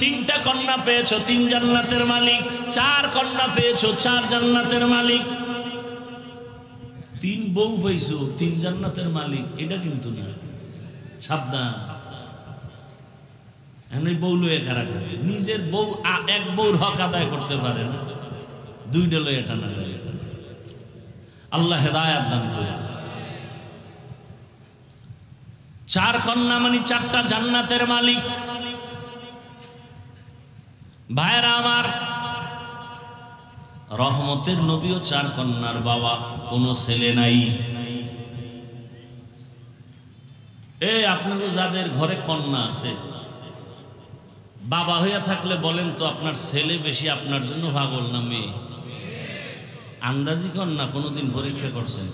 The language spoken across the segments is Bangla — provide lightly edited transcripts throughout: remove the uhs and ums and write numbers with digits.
তিনটা কন্যা পেয়েছো, তিন জান্নাতের মালিক। চার কন্যা পেয়েছো, চার জান্নাতের মালিক। তিন বউ পেয়েছো, তিন জান্নাতের মালিক, এটা কিন্তু না, সাবধান। এমনি বউ লয়ে কারা করে, নিজের বউ এক বউর হক আদায় করতে পারে না, দুইটা লয়ে এটা না লয়ে এটা। আল্লাহ হেদায়েত দান করে। চার কন্যা মানে চারটা জান্নাতের মালিক। ভাইরা আমার, রহমতের নবীও চার কন্যার বাবা, কোনো ছেলে নাই। এই আপনাদের যাদের ঘরে কন্যা আছে, বাবা হইয়া থাকলে বলেন তো আপনার ছেলে বেশি আপনার জন্য পাগল না মেয়ে? আন্দাজি কন্যা কোনোদিন পরীক্ষা করছেন?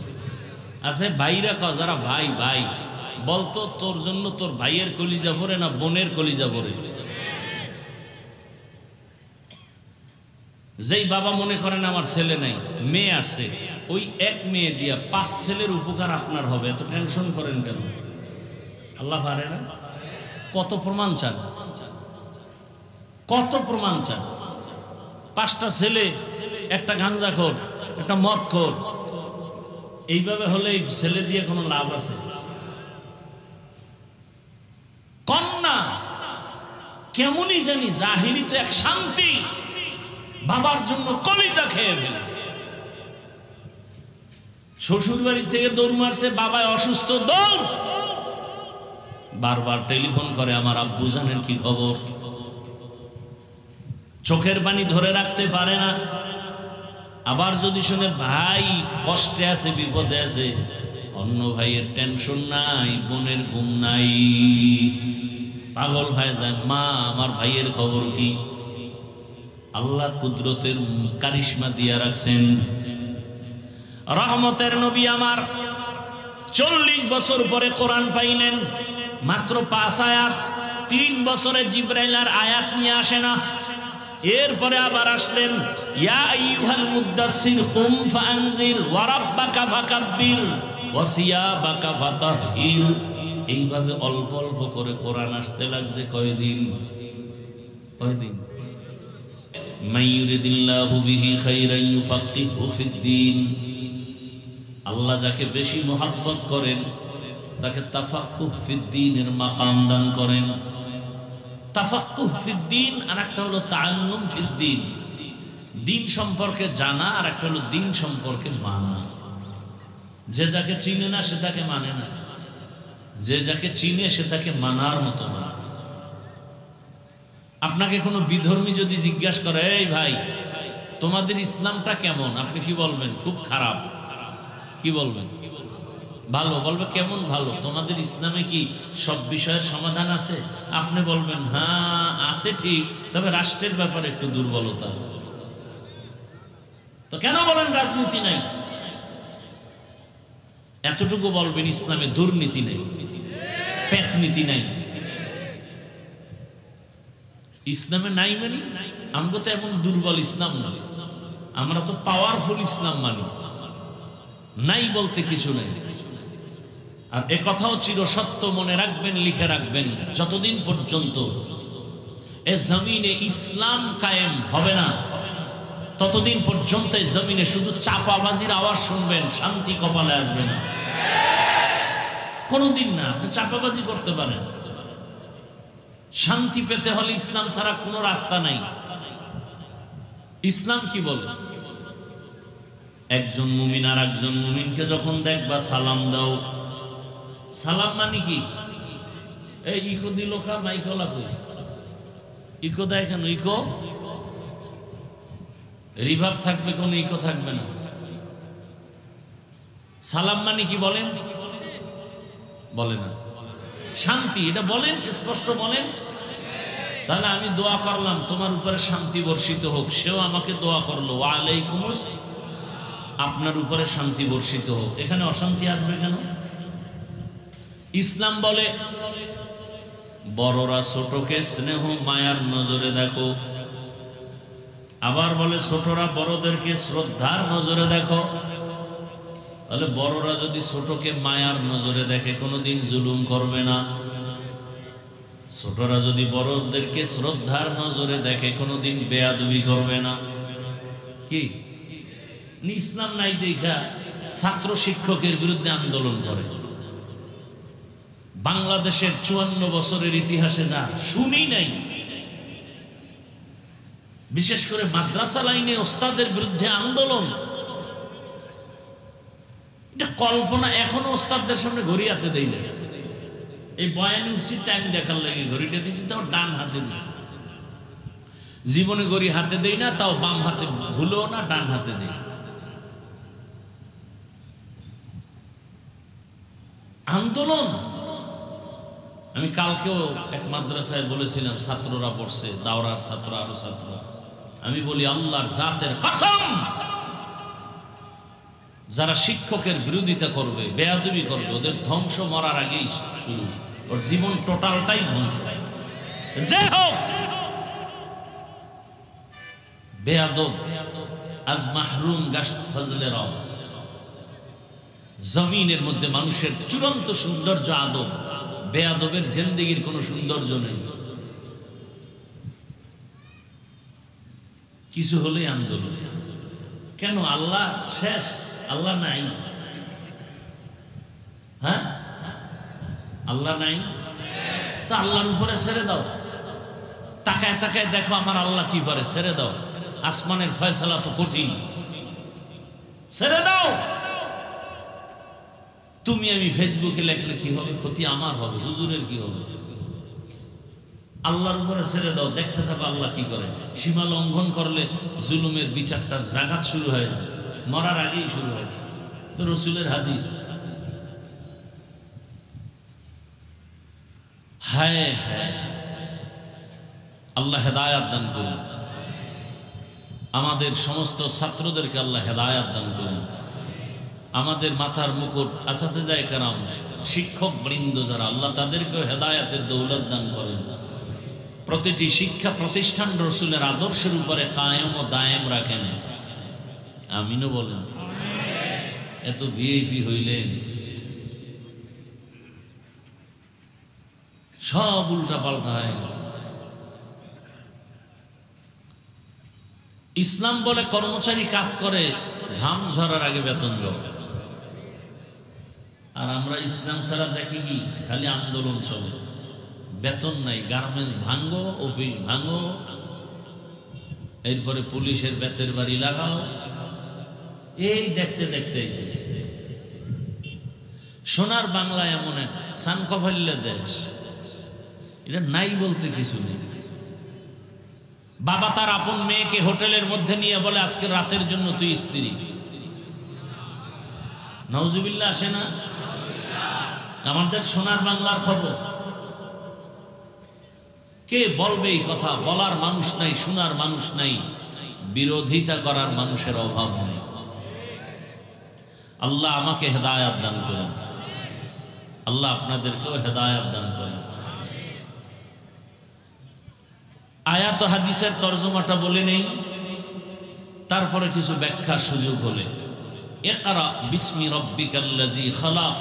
আছে ভাইরা যারা ভাই ভাই বলতো তোর জন্য তোর ভাইয়ের কলিজা ভরে না বোনের কলিজা ভরে? যেই বাবা মনে করেন আমার ছেলে নাই, মেয়ে আসছে, ওই এক মেয়ে দিয়া 5 ছেলের উপকার আপনার হবে, এত টেনশন করেন কেন? আল্লাহ পারে না? কত প্রমাণ চান, কত প্রমাণ চান? 5টা ছেলে, একটা গাঁজাখোর, একটা মদখোর, এইভাবে হলে এই ছেলে দিয়ে কোনো লাভ আছে? কন্যা কেমনই জানি জাহিরিতে এক শান্তি, বাবার জন্য কলিজা খেয়ে ফেলে। শ্বশুর বাড়ি থেকে দৌড় মারছে, বাবায় অসুস্থ, দৌড়, বারবার টেলিফোন করে, আমার আব্বু জানেন কি খবর? চোখের পানি ধরে রাখতে পারে না। আবার যদি শুনে ভাই কষ্টে আছে, বিপদে আছে, অন্য ভাইয়ের টেনশন নাই, বোনের ঘুম নাই, পাগল হয়ে যায়, মা আমার ভাইয়ের খবর কি? আল্লাহ কুদরতের কারিশমা দিয়া রাখছেন। রহমতের নবী আমার 40 বছর পরে কোরআন পাইলেন, মাত্র 5 আয়াত। 3 বছরে জিবরাইল আর আয়াত নিয়ে আসে না। এরপরে আবার আসলেন, ইয়া আইয়ুহাল মুদ্দাসসির কুম ফাআনজির ওয়া রাব্বাকা ফাকাব্বির ওয়া সিয়াবাকা ফাতাহহির। এইভাবে অল্প অল্প করে কোরআন আসতে লাগছে। কয়দিন? মাইয়ুরিদিল্লাহু বিহি খাইরান ইউফাক্কিহু ফিদ্দীন। আল্লাহ যাকে বেশি মহব্বত করেন তাকে তাফাক্কুহ ফিদ্দীনের মাকাম দান করেন। তাফাক্কুহ ফিদ্দীন আর একটা হলো তাআল্লুম ফিদ্দীন, দিন সম্পর্কে জানা, আর একটা হলো দিন সম্পর্কে মানা। যে যাকে চিনে না সে তাকে মানে না, যে যাকে চিনে সে তাকে মানার মতো না। আপনাকে কোনো বিধর্মী যদি জিজ্ঞাসা করে, এই ভাই তোমাদের ইসলামটা কেমন, আপনি কি বলবেন? খুব খারাপ। কি বলবেন? ভালো। বলবে কেমন ভালো? তোমাদের ইসলামে কি সব বিষয়ের সমাধান আছে? আপনি বলবেন হ্যাঁ আছে ঠিক, তবে রাষ্ট্রের ব্যাপারে একটু দুর্বলতা আছে। তো কেন বলেন রাজনীতি নাই? এতটুকু বলবেন ইসলামে দুর্নীতি নেই, পেটনীতি নাই। ইসলামে নাই মানে আমরা তো এমন দুর্বল ইসলাম না, আমরা তো পাওয়ারফুল ইসলাম মানি। নাই বলতে কিছু নেই। আর এ কথাও চিরসত্য মনে রাখবেন, লিখে রাখবেন, যতদিন পর্যন্ত এ জমিনে ইসলাম কায়েম হবে না ততদিন পর্যন্ত এই জমিনে শুধু চাপাবাজির আওয়াজ শুনবেন, শান্তি কপালে আসবে না কোনদিন না। আপনি চাপাবাজি করতে পারেন, শান্তি পেতে হলে ইসলাম ছাড়া কোনো রাস্তা নাই। ইসলাম কি বলে? একজন মুমিন আর একজন মুমিনকে যখন দেখবা সালাম দাও। সালাম মানে কি? এই ইকো দিল খা মাইকো লাগবে, ইকো দেয় কেন? ইকো রিভাব থাকবে, কোন ইকো থাকবে না। সালাম মানে কি বলেন? বলে না। শান্তি, এটা বলেন, স্পষ্ট বলেন। তাহলে আমি দোয়া করলাম তোমার উপরে শান্তি বর্ষিত হোক, সেও আমাকে দোয়া করলো ওয়া আলাইকুমুস, আপনার উপরে শান্তি বর্ষিত হোক। এখানে অশান্তি আসবে কেন? ইসলাম বলে বড়রা ছোটকে স্নেহ মায়ার নজরে দেখো, আবার বলে ছোটরা বড়দেরকে শ্রদ্ধার নজরে দেখো। তাহলে বড়রা যদি ছোটকে মায়ার নজরে দেখে কোনোদিন জুলুম করবে না। ছোটরা যদি বড়দেরকে শ্রদ্ধার নজরে দেখে কোনোদিন বেয়াদবি করবে না। কি ইসলাম নাই দেখা ছাত্র শিক্ষকের বিরুদ্ধে আন্দোলন করে। বাংলাদেশের 54 বছরের ইতিহাসে যা শুনি নাই। বিশেষ করে মাদ্রাসা লাইনে ওস্তাদের বিরুদ্ধে আন্দোলন, এটা কল্পনা। এখনো ওস্তাদদের সামনে ঘড়ি হাতে দেই না। এই বয়ান উঠছি টাইম দেখার লাগে ঘড়িটা দিছি, তাও ডান হাতে দিছি। জীবনে ঘড়ি হাতে দেই না, তাও বাম হাতে ভুলেও না, ডান হাতে দেই। আন্দোলন। আমি কালকেও এক মাদ্রাসায় বলেছিলাম, ছাত্ররা পড়ছে, দাওরার ছাত্র, আরো ছাত্র। আমি বলি আল্লাহর জাতের কসম, যারা শিক্ষকের বিরোধিতা করবে, বেয়াদবি করবে, ওদের ধ্বংস মরার আগেই শুরু। ওর জীবন টোটালটাই ধ্বংস। যে হোক বেয়াদব আজ মাহরুম গাশত ফজলে রব। জমিনের মধ্যে মানুষের চূড়ান্ত সৌন্দর্য আদব, বেয়াদবের জিন্দেগির কোনো সৌন্দর্য নেই। কিছু হলেই আন্দোলন। কেন? আল্লাহ শেষ, আল্লাহ নাই। হ্যাঁ, আল্লাহ নাই তো আল্লাহর উপরে ছেড়ে দাও। তাকায় তাকায় দেখো আমার আল্লাহ কি পারে, ছেড়ে দাও। আসমানের ফয়সালা তো কঠিন, ছেড়ে দাও। তুমি আমি ফেসবুকে লেখলে কি হবে? ক্ষতি আমার হবে, হুজুরের কি হবে? আল্লাহর উপরে ছেড়ে দাও, দেখতে থাকো আল্লাহ কি করে। সীমা লঙ্ঘন করলে জুলুমের বিচারটা জাগাত শুরু হয়ে যায়, মরার আগেই শুরু হয়। তো রসুলের হাদিস। হায় হায়, আল্লাহ হেদায়াত দান করুন। আমাদের সমস্ত ছাত্রদেরকে আল্লাহ হেদায়াত দান করুন। আমাদের মাথার মুকুট আসাতেজায়ে কেরাম, শিক্ষক বৃন্দ যারা, আল্লাহ তাদেরকেও হেদায়াতের দৌলত দান করেন। প্রতিটি শিক্ষা প্রতিষ্ঠান রসুলের আদর্শের উপরে কায়েম ও দায়েম রাখেন। আমিনও বলেন। এত ভিআইপি হইলেন, সব উল্টা পাল্টা হয়ে গেছে। ইসলাম বলে কর্মচারী কাজ করে, ঘাম ঝরার আগে বেতন দাও। আর আমরা ইসলাম ছাড়া দেখি কি খালি আন্দোলন চলে, বেতন নাই। গার্মেন্টস ভাঙো, অফিস ভাঙো, এরপরে পুলিশের বেতের বাড়ি লাগাও। এই দেখতে দেখতে আইতেছে। সোনার বাংলা এমন এক সানকফাল্লা দেশ, এটা নাই বলতে কিছু নেই। বাবা তার আপন মেয়েকে হোটেলের মধ্যে নিয়ে বলে আজকে রাতের জন্য তুই স্ত্রী। নাউজুবিল্লাহ আসে না? আমাদের সোনার বাংলার খবর। কে বলবে এই কথা? বলার মানুষ নাই, শোনার মানুষ নাই, বিরোধিতা করার মানুষের অভাব নেই। আল্লাহ আমাকে হেদায়াত দান করেন, আল্লাহ আপনাদেরকেও হেদায়াত দান করেন। আয়াত হাদিসের তরজমাটা বলে নেই, তারপরে কিছু ব্যাখ্যার সুযোগ হলে। ইকরা বিসমি রাব্বিকাল্লাযী খালাক।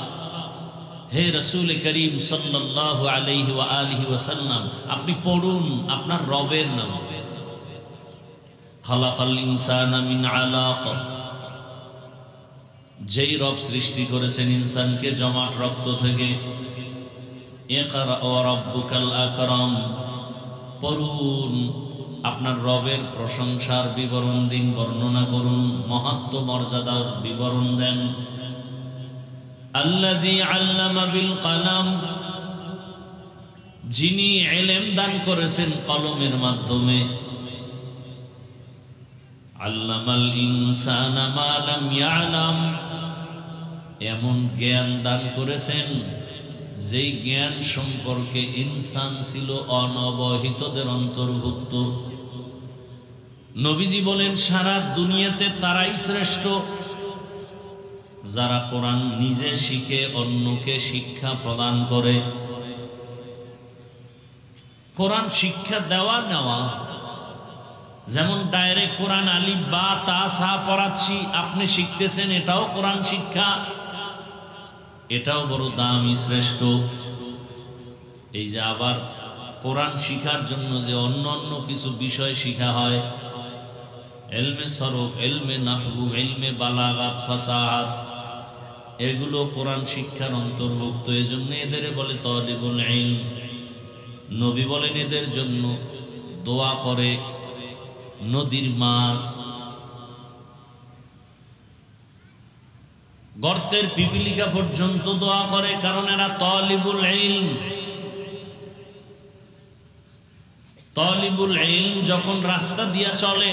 হে রাসূল করিম সাল্লাল্লাহু আলাইহি ওয়া আলিহি ওয়াসাল্লাম, আপনি পড়ুন আপনার রবের নাম। খালাকাল ইনসানা মিন আলাক। যেই রব সৃষ্টি করেছেন ইনসানকে জমাট রক্ত থেকে। ইকরা ওয়া রাব্বুকাল আকরাম। পড়ুন, আপনার রবের প্রশংসার বিবরণ দিন, বর্ণনা করুন, মহত্ব মর্যাদার বিবরণ দেন। আল্লাযী আল্লামা বিল কলম। যিনি ইলম দান করেছেন কলমের মাধ্যমে। আল্লামাল ইনসানা মা লাম ইয়ালাম। এমন জ্ঞান দান করেছেন যেই জ্ঞান সম্পর্কে ইনসান ছিল অনবহিতদের অন্তর্ভুক্ত। নবীজি বলেন সারা দুনিয়াতে তারাই শ্রেষ্ঠ যারা কোরআন নিজে শিখে অন্যকে শিক্ষা প্রদান করে। কোরআন শিক্ষা দেওয়া নেওয়া, যেমন ডাইরেক্ট কোরআন আলিফ বা তা সা পড়াচ্ছি, আপনি শিখতেছেন, এটাও কোরআন শিক্ষা, এটাও বড় দামি শ্রেষ্ঠ। এই যে আবার কোরআন শিখার জন্য যে অন্য অন্য কিছু বিষয় শিখা হয়, ইলমে সরফ, ইলমে নাহু, ইলমে বালাগাত, ফাসাহাত, এগুলো কোরআন শিক্ষার অন্তর্ভুক্ত। এজন্য এদের বলে তালিবুল ইলম। নবী বলেন এদের জন্য দোয়া করে নদীর মাছ, গর্তের পিপিলিকা পর্যন্ত দোয়া করে, কারণ এরা তালিবুল ইলম। তালিবুল ইলম যখন রাস্তা দিয়া চলে,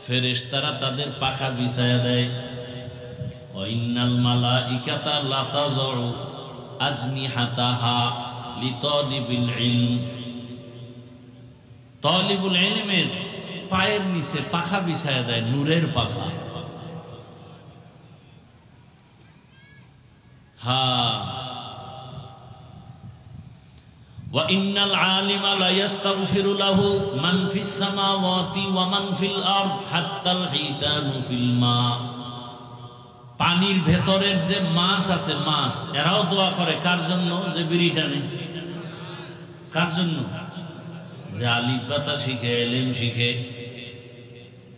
ফেরেশতারা তাদের পাখা বিছায়া দেয়। ওয়া ইন্নাল মালাইকাতা লাতাযউ আজনিহাতাহা লিতালিবিল ইলম। তালিবুল ইলমের পায়ের নিচে পাখা বিছায়া দেয়, নূরের পাখা। ওয়া ইন্নাল আলিমা লা ইস্তাগফিরু লাহু মান ফিস সামাওয়াতি ওয়া মান ফিল আরদ হাত্তাল হিতানু ফিল মা। পানির ভেতরের যে মাছ আছে, মাছ, এরাও দোয়া করে কার জন্য? যে বিড়ি টানে। কার জন্য? যে আলিফ বাতা শিখে, ইলম শিখে।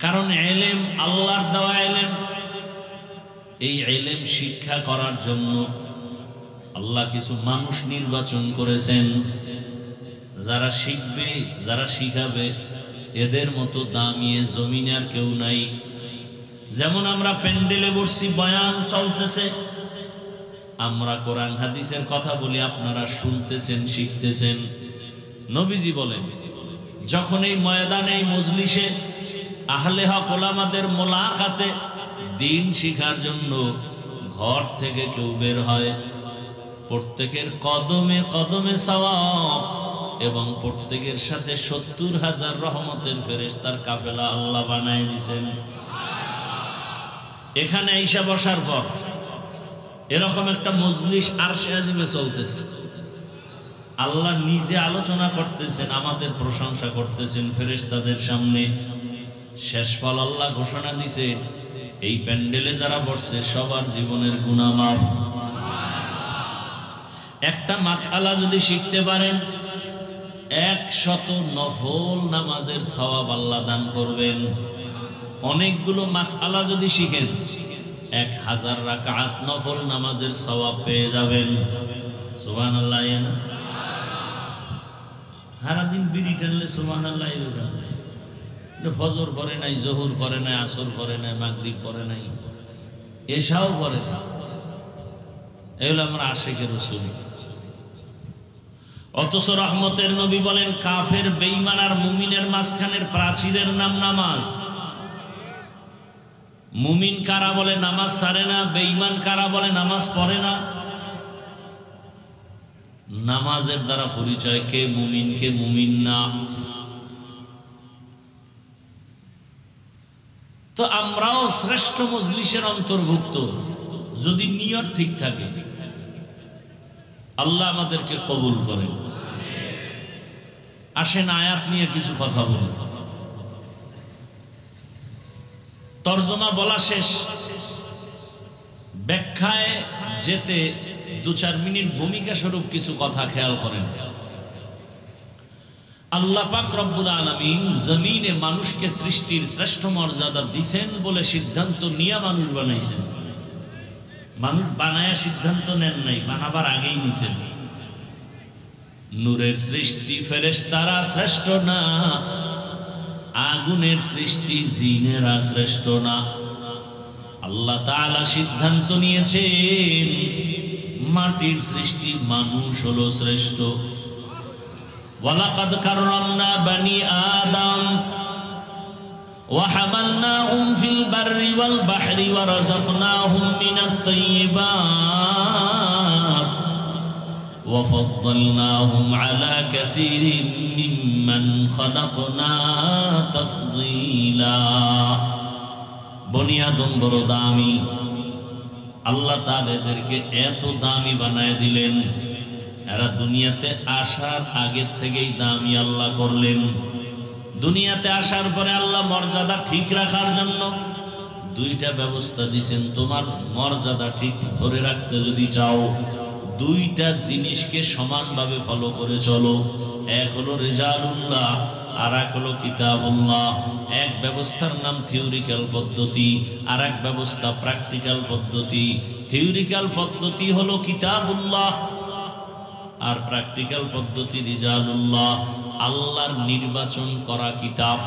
কারণ ইলম আল্লাহর দেওয়া ইলম। এই ইলম শিক্ষা করার জন্য আল্লাহ কিছু মানুষ নির্বাচন করেছেন, যারা শিখবে, যারা শিখাবে। এদের মতো দামি জমিনে আর কেউ নাই। যেমন আমরা প্যান্ডেলে বসছি, বয়ান চলতেছে, আমরা কোরআন হাদিসের কথা বলি, আপনারা শুনতেছেন, শিখতেছেন। নবীজি বলেন, যখন এই ময়দানে, এই মজলিসে আহলে হক ওলামাদের মোলাকাতে দিন শিখার জন্য ঘর থেকে কেউ বের হয়, প্রত্যেকের কদমে কদমে সওয়াব এবং প্রত্যেকের সাথে ৭০,০০০ রহমতের ফেরেশতার কাফেলা আল্লাহ বানায় দিয়েছেন। এখানে আইসা বসার পর এরকম একটা মজলিস আরশে আজিমে চলতেছে, আল্লাহ নিজে আলোচনা করতেছেন, আমাদের প্রশংসা করতেছেন ফেরেশতাদের সামনে। শেষ ফল আল্লাহ ঘোষণা দিছে, এই প্যান্ডেলে যারা বসছে সবার জীবনের গুনাহ মাফ। একটা মাসআলা যদি শিখতে পারেন, ১০০ নফল নামাজের সওয়াব আল্লাহ দান করবেন। অনেকগুলো মাসআলা যদি শিখেন, ১০০০ রাকাত নফল নামাজের সওয়াব পেয়ে যাবেন। সুবহানাল্লাহ। সারাদিন বিড়ি টানলে সুবহানাল্লাহ। ফজর পড়ে নাই, জোহর পড়ে নাই, আসর পড়ে নাই, মাগরিব পড়ে নাই, এশাও পড়ে না। এগুলো আমরা আশিকে রাসূল। অথচ রহমতের নবী বলেন, কাফের, বেঈমান আর মুমিনের মাঝখানের প্রাচীরের নাম নামাজ। মুমিন কারা বলে নামাজ ছাড়ে না, বেঈমান কারা বলে নামাজ পড়ে না। নামাজের দ্বারা পরিচয় কে মুমিন, কে মুমিন না। তো আমরাও শ্রেষ্ঠ মজলিসের অন্তর্ভুক্ত, যদি নিয়ত ঠিক থাকে। আল্লাহ আমাদেরকে কবুল করেন। আসেন আয়াত নিয়ে কিছু কথা বলি। তরজমা বলা শেষ, ব্যাখ্যায় যেতে ২-৪ মিনিট ভূমিকা স্বরূপ কিছু কথা খেয়াল করেন। আল্লাহ পাক রব্বুল আলামিন জমিনে মানুষকে সৃষ্টির শ্রেষ্ঠ মর্যাদা দিছেন বলে সিদ্ধান্ত নিয়ে মানুষ বানাইছেন। মানুষ বানায়া সিদ্ধান্ত নেন নাই, বানাবার আগেই নিছেন। নূরের সৃষ্টি ফেরেশতারা শ্রেষ্ঠ না, আগুনের সৃষ্টি জিনেরা শ্রেষ্ঠ না। আল্লাহ তাআলা সিদ্ধান্ত নিয়েছেন মাটির সৃষ্টি মানুষ হলো শ্রেষ্ঠ। ওয়ালাকাদ কাররামনা বানি আদম ওয়া হামালনাহুম ফিল বাররি ওয়াল বাহরি ওয়া রাযাকনাহুম মিনাত তাইয়্যিবাত ওয়া ফাদ্দালনাহুম আলা কাসীরিন মিম্মান খালাকনা তাফদীলা। বনি আদম বড় দামি, আল্লাহ তাআলা এদেরকে এত দামি বানায় দিলেন, এরা দুনিয়াতে আসার আগের থেকেই দামি আল্লাহ করলেন। দুনিয়াতে আসার পরে আল্লাহ মর্যাদা ঠিক রাখার জন্য 2টা ব্যবস্থা দিয়েছেন। তোমার মর্যাদা ঠিক ধরে রাখতে যদি চাও, 2টা জিনিসকে সমানভাবে ফলো করে চলো। এক হলো রিজালুল্লাহ, আর এক হলো কিতাবুল্লাহ। এক ব্যবস্থার নাম থিওরিক্যাল পদ্ধতি, আর এক ব্যবস্থা প্র্যাকটিক্যাল পদ্ধতি। থিওরিক্যাল পদ্ধতি হলো কিতাবুল্লাহ, আর প্র্যাকটিক্যাল পদ্ধতি রিজালুল্লাহ। আল্লাহর নির্বাচন করা কিতাব,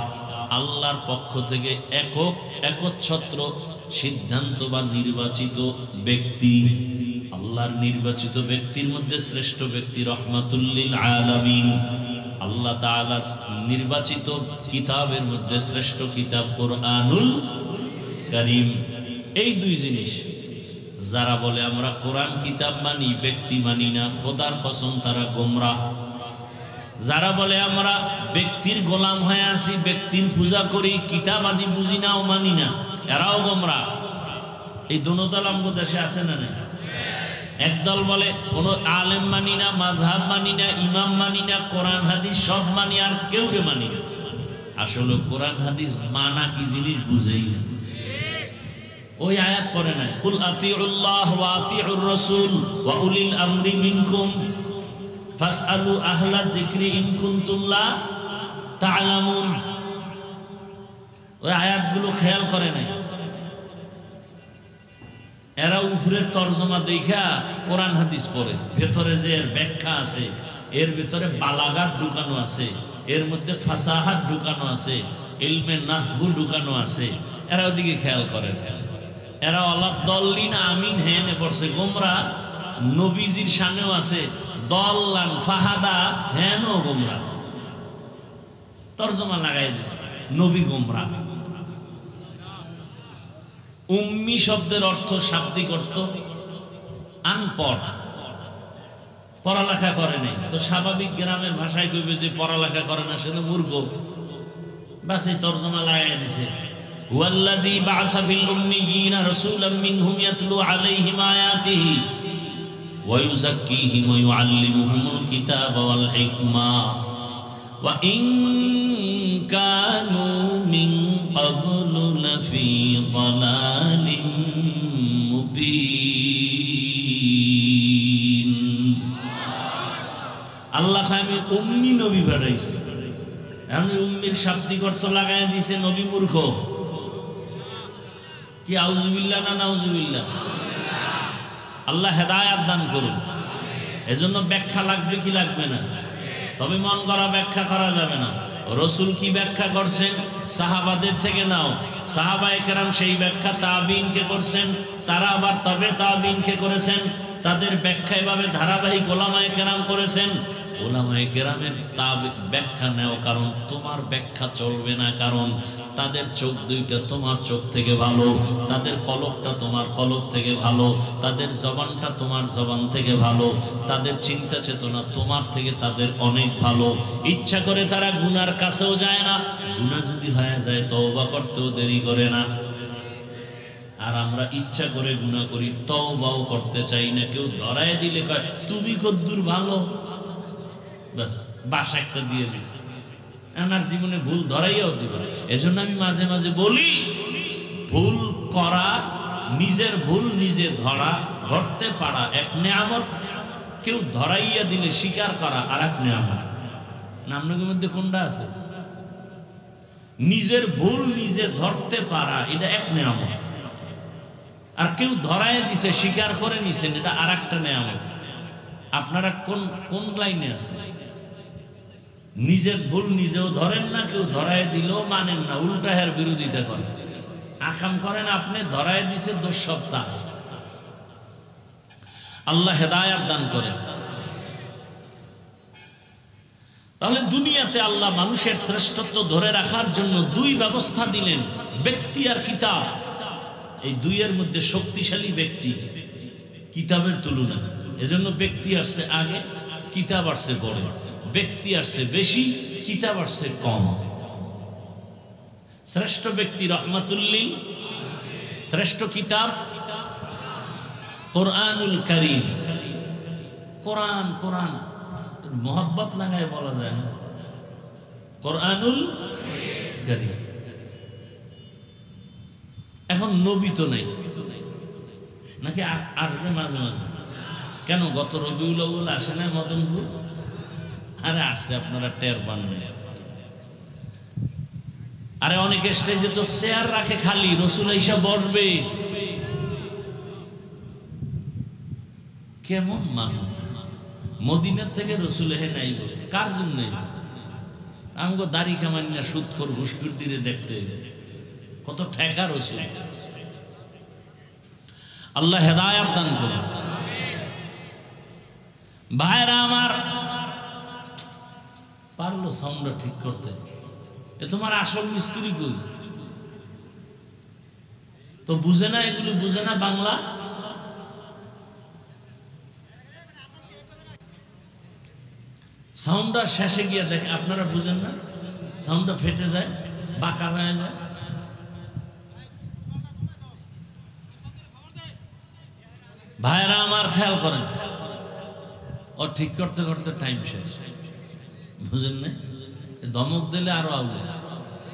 আল্লাহর পক্ষ থেকে একচ্ছত্র সিদ্ধান্ত বা নির্বাচিত ব্যক্তি। আল্লাহর নির্বাচিত ব্যক্তির মধ্যে শ্রেষ্ঠ ব্যক্তি রহমাতুল লিল আলামিন। আল্লাহ তাআলার নির্বাচিত কিতাবের মধ্যে শ্রেষ্ঠ কিতাব কোরআনুল কারীম। এই দুই জিনিস যারা বলে আমরা কোরআন কিতাব মানি, ব্যক্তি মানি না, খোদার কসম তারা গোমরাহ। যারা বলে আমরা ব্যক্তির গোলাম হয়ে আছি, ব্যক্তির পূজা করি, কিতাব আদি বুঝি না ও মানি না, এরাও গোমরাহ। এই দোনো দল আমাদের দেশে আছে না? একদল বলে কোন আলেম মানি না, মাযহাব মানি না, ইমাম মানি না, কোরআন হাদিস সব মানি, আর কেউ রে মানি না। আসলে কোরআন হাদিস মানা কি জিনিস বুঝেই না। ওই আয়াত পড়ে নাই, কুল আতিউল্লাহ ওয়া আতিউর রাসূল ওয়া উলিল আমরি মিনকুম ফাসআলু আহলা যিকরি ইন কুনতুম লা তা'লামুন। ওই আয়াতগুলো খেয়াল করে নাই। এরা উপরের তরজমা দেখা কোরআন হাদিস পড়ে, ভেতরে যে এর ব্যাখ্যা আছে, এর ভিতরে বালাগাত ঢুকানো আছে, এর মধ্যে ফাসাহাত ঢুকানো আছে, ইলমে নাহবু ঢুকানো আছে। এরা ওদিকে খেয়াল করে। এরা আল্লাহ দল্লিন আমিন হেনে পড়ছে, গোমরা। নবীজির শানেও আছে দল্লান ফাহাদা হেনও গোমরা। তরজমা লাগাই দিছে নবী গোমরা। উম্মি শব্দের অর্থ, শাব্দিক অর্থ আনপড়, পড়ালেখা করে নাই। তো স্বাভাবিক গ্রামের ভাষায় কইবে যে পড়ালেখা করে না, সে তো মূর্খ। বাস এই তরজমা লাগাই দিছে, হুয়াল্লাযী বা'আসা ফিল উম্মিয়িনা রাসূলাম মিনহুম ইয়াতলু আলাইহিম আয়াতিহি ওয়া ইউযাক্কিহিম ওয়া ইউআল্লিমুহুমুল কিতাবা ওয়াল হিকমা ওয়া ইন কানু মিন ক্বাবলু লাফি দালালিন মুবিন। আল্লাহ আমি উম্মি নবী পাঠাইছি। আমি উম্মির শাব্দিক অর্থ লাগাই দিছে নবী মূর্খ। কি আউযুবিল্লাহ না নাউযুবিল্লাহ? আল্লাহ হেদায়েত দান করুন। এজন্য ব্যাখ্যা লাগবে কি লাগবে না? তবে মন করা ব্যাখ্যা করা যাবে না। রাসূল কি ব্যাখ্যা করছেন সাহাবাদের থেকে নাও। সাহাবায়ে কেরাম সেই ব্যাখ্যা তাবিঈনকে করছেন, তারা আবার তবে তাবিঈনকে করেছেন। তাদের ব্যাখ্যা এভাবে ধারাবাহিক ওলামায়ে কেরাম করেছেন। ওলামায়ে কেরামের ব্যাখ্যা নেও, কারণ তোমার ব্যাখ্যা চলবে না। কারণ তাদের চোখ দুইটা তোমার চোখ থেকে ভালো, তাদের কলবটা তোমার কলব থেকে ভালো, তাদের জবানটা তোমার জবান থেকে ভালো, তাদের চিন্তা চেতনা তোমার থেকে তাদের অনেক ভালো। ইচ্ছা করে তারা গুনার কাছেও যায় না, গুনাহ যদি হয়ে যায় তওবা করতেও দেরি করে না। আর আমরা ইচ্ছা করে গুনাহ করি, তওবাও করতে চাই না। কেউ ধরায় দিলে কয় তুমি কদ্দুর ভালো, বাস বাসা একটা দিয়ে দিছে। আমার জীবনে ভুল ধরাইয়াও দিব না। এজন্য আমি মাঝে মাঝে বলি, ভুল করা, নিজের ভুল নিজে ধরতে পারা এক নেয়ামত, কেউ ধরাইয়া দিলে স্বীকার করা আর এক নেয়ামত। আপনাদের মধ্যে কোনটা আছে? নিজের ভুল নিজে ধরতে পারা এটা এক নেয়ামত, আর কেউ ধরাইয়া দিছে স্বীকার করে নিছেন এটা আর একটা নেয়ামত। আপনারা কোন লাইনে আছেন? নিজের ভুল নিজেও ধরেন না, কেউ ধরায় দিলেও মানেন না, উল্টা এর বিরোধিতা করেন। আকাম করেন আপনি, ধরায় দিছে দোষ সপ্তাহ। আল্লাহ হেদায়েত দান করেন। তাহলে দুনিয়াতে আল্লাহ মানুষের শ্রেষ্ঠত্ব ধরে রাখার জন্য দুই ব্যবস্থা দিলেন, ব্যক্তি আর কিতাব। এই দুইয়ের মধ্যে শক্তিশালী ব্যক্তি কিতাবের তুলনায়। এজন্য ব্যক্তি আসছে আগে, কিতাব আসছে পরে। ব্যক্তি আসছে বেশি, কিতাব আসছে কম। শ্রেষ্ঠ ব্যক্তি রহমাতুল লিল, শ্রেষ্ঠ কিতাব কোরআনুল কারীম। কোরআন কোরআন মোহাব্বত লাগায় বলা যায় না, কোরআনুল কারীম। এখন নবী তো নেই নাকি? আসবে মাঝে মাঝে। কেন গত রবিউল আউয়াল আসে না মদনপুর? আরে আসছে আপনারা টের পান না। আরে অনেক স্টেজে তো চেয়ার রাখে খালি, রসুল এসে বসবে। কেমন মানুষ! মদিনার থেকে রসুল হে নাই বলে কার জন্য? আমাকে দাড়ি কামাই না সুদখোর ঘুষখোর দিয়ে দেখতে কত ঠেকা রসুল। আল্লাহ হেদায়েত দান করুন। ভাইরা আমার, পারলো সাউন্ডটা ঠিক করতে? এ তোমার আসল মিস্ত্রি কই? তো বুঝে না, এগুলো বুঝে না বাংলা। সাউন্ডটা শেষে গিয়ে দেখে, আপনারা বুঝেন না, সাউন্ডটা ফেটে যায়, বাঁকা হয়ে যায়। ভাইরা আমার খেয়াল করেন, ও ঠিক করতে করতে টাইম শেষ, বুঝেন না? ধমক দিলে আরো আউলে,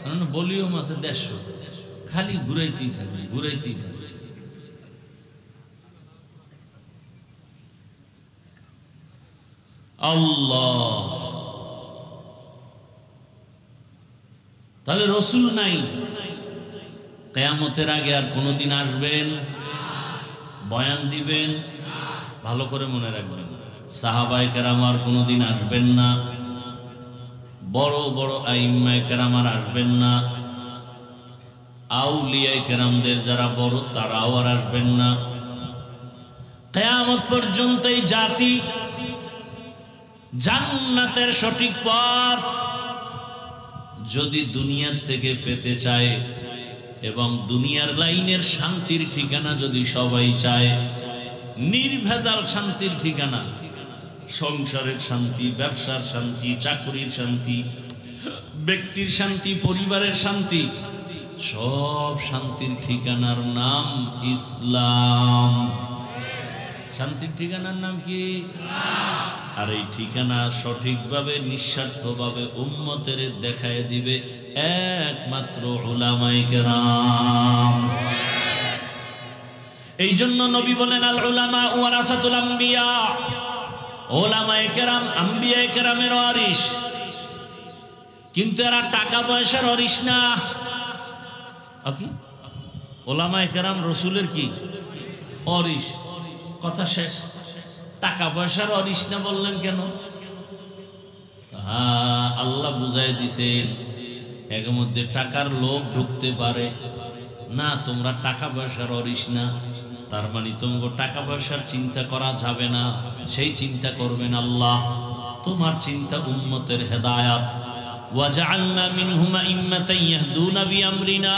কারণ ভলিউম আছে 150, খালি ঘুরাইতেই থাকবে, ঘুরাইতেই থাকবে। আল্লাহ, তাহলে রসুল নাই, কিয়ামতের আগে আর কোনদিন আসবেন, বয়ান দিবেন, ভালো করে মনে রাখবেন। সাহাবায়ে কেরাম আর কোনদিন আসবেন না, বড় বড় আইম্মায়ে কেরাম আর আসবেন না, আউলিয়ায়ে কেরামদের যারা বড় তারাও আর আসবেন না। কিয়ামত পর্যন্ত এই জাতি জান্নাতের সঠিক পথ যদি দুনিয়ার থেকে পেতে চায় এবং দুনিয়ার লাইনের শান্তির ঠিকানা যদি সবাই চায়, নির্ভেজাল শান্তির ঠিকানা, সংসারের শান্তি, ব্যবসার শান্তি, চাকরির শান্তি, ব্যক্তির শান্তি, পরিবারের শান্তি, সব শান্তির ঠিকানার নাম ইসলাম। শান্তির ঠিকানার নাম কি? আর এই ঠিকানা সঠিকভাবে নিঃস্বার্থভাবে উম্মতের দেখায় দিবে একমাত্র উলামায়ে কেরাম। এই জন্য নবী বলেন, আল উলামা ওয়ারাসাতুল আম্বিয়া, উলামায়ে কেরাম আম্বিয়ায়ে কেরামের ওয়ারিস। কিন্তু এরা টাকা পয়সার ওয়ারিস না। কি উলামায়ে কেরাম রাসূলের কি ওয়ারিস? কথা শেষ। টাকা পয়সার ওয়ারিস না বললেন কেন? হ্যাঁ, আল্লাহ বুঝাই দিছেন, এর মধ্যে টাকার লোভ ঢুকতে পারে না। তোমরা টাকা পয়সার ওয়ারিস না, তার মানে তোমাকে টাকা পয়সার চিন্তা করা যাবে না, সেই চিন্তা করবেন আল্লাহ। তোমার চিন্তা উম্মতের হেদায়াত। ওয়াজআলনা মিনহুম আইম্মাতান ইয়াহদুনা বিআমরিনা।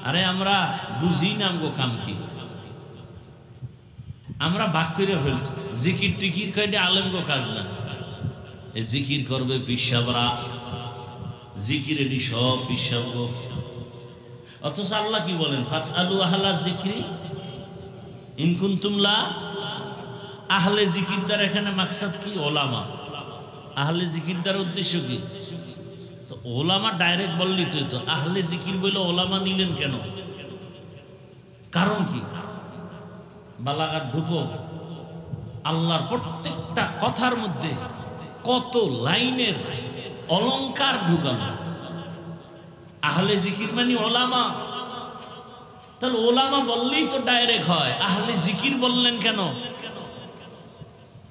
আরে আমরা বুঝি না আমগো কাম কি, আমরা বাক করে ফেলছি। জিকির টিকির কয়টা আলেমগো কাজ না, এই জিকির করবে পিসাবরা, জিকির এডি সব পিসাবগো। অথচ আল্লাহ কি বলেন? ফাসআলু আহলা যিকরি ইন কুনতুম লা। আহলে জিকিরদার এখানে মাকসাদ কি? ওলামা। আহলে জিকিরদার উদ্দেশ্য কি? তো ওলামা ডাইরেক্ট বললি তো, আহলে জিকির বলে ওলামা নিলেন কেন? কারণ কি? বালাগাত ঢুকো, আল্লাহর প্রত্যেকটা কথার মধ্যে কত লাইনের অলংকার ঢুকানো। আহলে জিকির মানে ওলামা, তাহলে ওলামা বললেই তো ডাইরেক্ট হয়। আহলে জিকির বললেন কেন?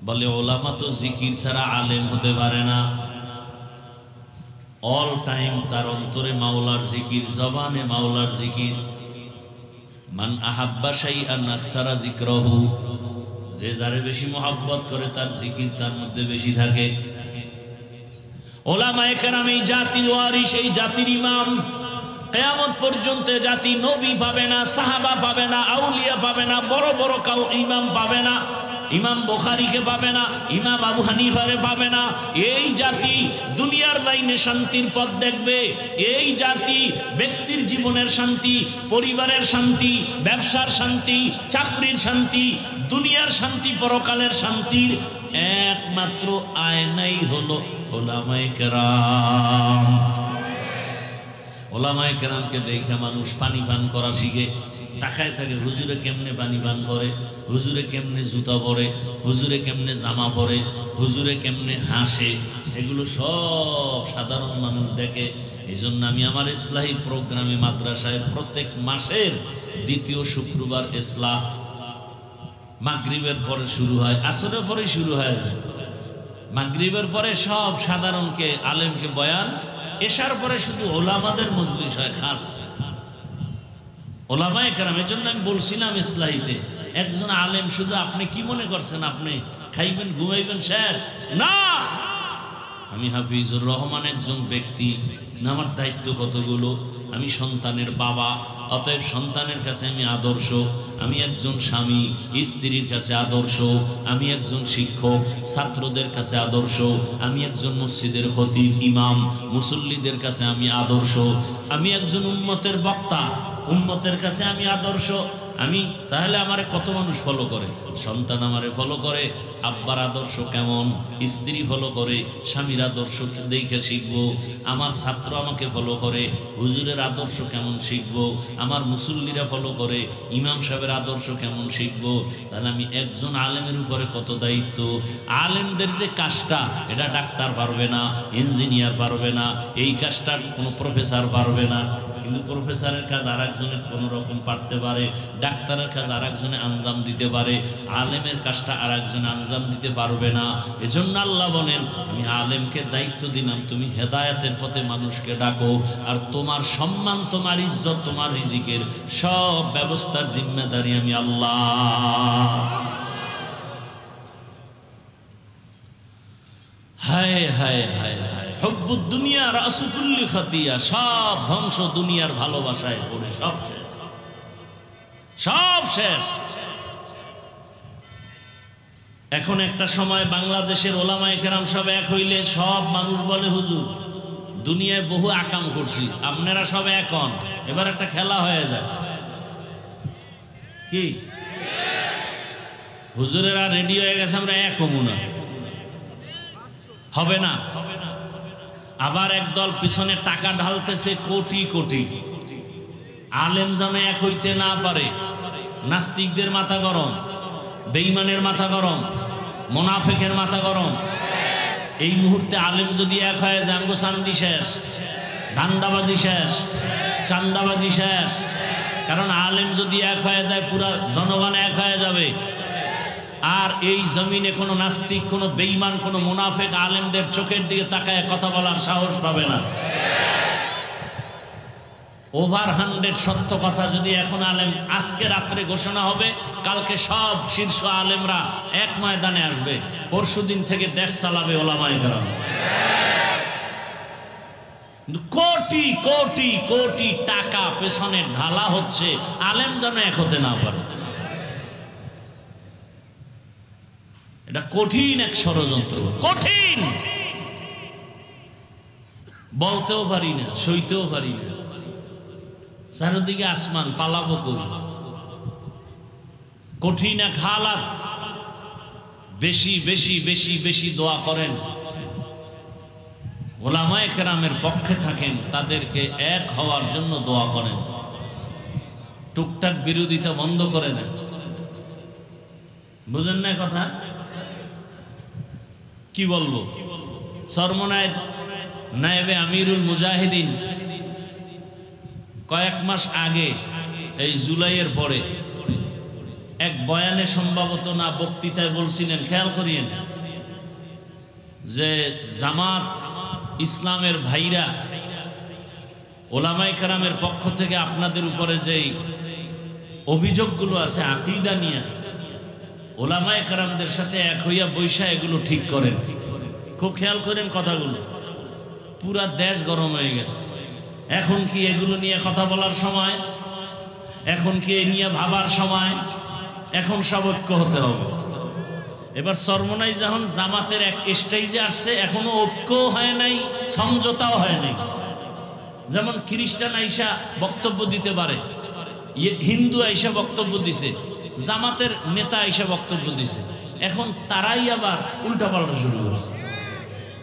বলে ওলামা তো জিকির ছাড়া আলেম হতে পারে না। অল টাইম তার অন্তরে মাওলার জিকির, জবানে মাওলার জিকির। মান আহাব্বা শাইআন আকসারা যিকরাহু, যে যারে বেশি মহব্বত করে তার জিকির তার মধ্যে বেশি থাকে। উলামায়ে কেরাম এই জাতির ওয়ারিস, এই জাতির ইমাম। কিয়ামত পর্যন্ত জাতি নবী পাবে না, সাহাবা পাবে না, আউলিয়া পাবে না, বড় বড় কাউ ইমাম পাবে না। ইমাম বুখারীকে পাবে না, ইমাম আবু হানিফারে পাবে না। এই জাতি দুনিয়ার লাইনে শান্তির পথ দেখবে। এই জাতি ব্যক্তির জীবনের শান্তি, পরিবারের শান্তি, ব্যবসার শান্তি, চাকরির শান্তি, দুনিয়ার শান্তি, পরকালের শান্তির একমাত্র আয়নাই হলো উলামায়ে কেরাম। উলামায়ে কেরামকে দেখে মানুষ পানি পান করা শিখে, তাকায় থাকে হুজুরে কেমনে পানি পান করে, হুজুরে কেমনে জুতা পরে, হুজুরে কেমনে জামা পরে, হুজুরে কেমনে হাসে, এগুলো সব সাধারণ মানুষ দেখে। এই জন্য আমি আমার ইসলাহি প্রোগ্রামে মাদ্রাসায় প্রত্যেক মাসের দ্বিতীয় শুক্রবার ইসলাহ মাগরিবের পরে শুরু হয়, আসরের পরে শুরু হয়। মাগরিবের পরে সব সাধারণকে আলেমকে বয়ান, এশার পরে শুধু ওলামাদের মজলিস হয়, খাস ওলামায়ে কেরাম। এর জন্য আমি বলছিলাম ইসলাহিতে, একজন আলেম শুধু আপনি কি মনে করছেন আপনি খাইবেন ঘুমাইবেন শেষ না। আমি হাফিজুর রহমান একজন ব্যক্তি, আমার দায়িত্ব কতগুলো। আমি সন্তানের বাবা, অতএব সন্তানের কাছে আমি আদর্শ। আমি একজন স্বামী, স্ত্রীর কাছে আদর্শ। আমি একজন শিক্ষক, ছাত্রদের কাছে আদর্শ। আমি একজন মসজিদের খতিব, ইমাম, মুসল্লিদের কাছে আমি আদর্শ। আমি একজন উম্মতের বক্তা, উম্মতের কাছে আমি আদর্শ। আমি তাহলে আমারে কত মানুষ ফলো করে? সন্তান আমারে ফলো করে, আব্বার আদর্শ কেমন, স্ত্রী ফলো করে, স্বামীর আদর্শ দেখে শিখবো। আমার ছাত্র আমাকে ফলো করে, হুজুরের আদর্শ কেমন শিখবো। আমার মুসল্লিরা ফলো করে, ইমাম সাহেবের আদর্শ কেমন শিখবো। তাহলে আমি একজন আলেমের উপরে কত দায়িত্ব। আলেমদের যে কাজটা, এটা ডাক্তার পারবে না, ইঞ্জিনিয়ার পারবে না, এই কাজটা কোনো প্রফেসর পারবে না। কিন্তু প্রফেসরের কাজ আর একজনের কোনো রকম পারতে পারে, ডাক্তারের কাজ আর একজনে আঞ্জাম দিতে পারে, আলেমের কাজটা আর একজনে আঞ্জাম দিতে পারবে না। এজন্য আল্লাহ বলেন, আমি আলেমকে দায়িত্ব দিলাম, তুমি হেদায়েতের পথে মানুষকে ডাকো, আর তোমার সম্মান, তোমার ইজ্জত, তোমার রিজিকের সব ব্যবস্থার জিম্মেদারি আমি আল্লাহ। হায় হায় হায় হায়, হুব্বুদ দুনিয়া রাসু কুল্লি খাতিয়া, সব ধ্বংস দুনিয়ার ভালোবাসায় পড়ে সব শেষ, সব শেষ। এখন একটা সময় বাংলাদেশের ওলামায়ে কেরাম সব এক হইলে সব মানুষ বলে, হুজুর দুনিয়ায় বহু আকাম করছি, আপনারা সব এক হন, এবার একটা খেলা হয়ে যায়। কি হুজুরেরা রেডি হয়ে গেছে, আমরা এক হবো না, হবে না। আবার একদল পিছনে টাকা ঢালতেছে কোটি কোটি, আলেম যেন এক হইতে না পারে। নাস্তিকদের মাথা গরম, বেঈমানের মাথা গরম, মুনাফিকের মাথা গরম। এই মুহূর্তে আলেম যদি এক হয়ে যায়, আমগো চান্দি শেষ, ধান্দাবাজি শেষ, চান্দাবাজি শেষ। কারণ আলেম যদি এক হয়ে যায়, পুরা জনগণ এক হয়ে যাবে। আর এই জমিনে কোনো নাস্তিক, কোনো বেঈমান, কোনো মুনাফিক আলেমদের চোখের দিকে তাকায় কথা বলার সাহস পাবে না। ওভার 100 সত্য কথা যদি এখন আলেম আজকে রাত্রে ঘোষণা হবে, কালকে সব শীর্ষ আলেমরা এক ময়দানে আসবে, পরশুদিন থেকে দেশ চালাবে ওলামায়ে কেরাম। কোটি কোটি কোটি টাকা পেছনে ঢালা হচ্ছে, আলেম যেন এক হতে না পারে। এটা কঠিন এক ষড়যন্ত্র, কঠিন, বলতেও পারি না, সইতেও পারি না। চারিদিকে আসমান, পালাবো কই? কঠিন এক হালাত। বেশি বেশি বেশি বেশি দোয়া করেন, ওলামায়ে কেরামের পক্ষে থাকেন, তাদেরকে এক হওয়ার জন্য দোয়া করেন। টুকটাক বিরোধিতা বন্ধ করে দেন। বুঝেন না কথা? কি বলবো? চরমনায়ের নায়েবে আমিরুল মুজাহিদিন কয়েক মাস আগে, এই জুলাইয়ের পরে এক বয়ানে সম্ভবত না বক্তৃতায় বলছিলেন, খেয়াল করিয়েন, যে জামাত ইসলামের ভাইরা ওলামায়ে কেরামের পক্ষ থেকে আপনাদের উপরে যেই অভিযোগগুলো আছে আকীদা নিয়ে, ওলামায়ে কেরামদের সাথে এক হইয়া বৈশা এগুলো ঠিক করেন। খুব খেয়াল করেন কথাগুলো। পুরা দেশ গরম হয়ে গেছে। এখন কি এগুলো নিয়ে কথা বলার সময়? এখন কি এ নিয়ে ভাবার সময়? এখন সব ঐক্য হতে হবে। এবার চরমনাই যখন জামাতের এক স্টেজে আসছে, এখনো ঐক্যও হয় নাই, সমঝোতাও হয় নাই। যেমন খ্রিস্টান আইসা বক্তব্য দিতে পারে, হিন্দু আইসা বক্তব্য দিছে, জামাতের নেতা আইসা বক্তব্য দিছে, এখন তারাই আবার উল্টাপাল্টা শুরু করছে,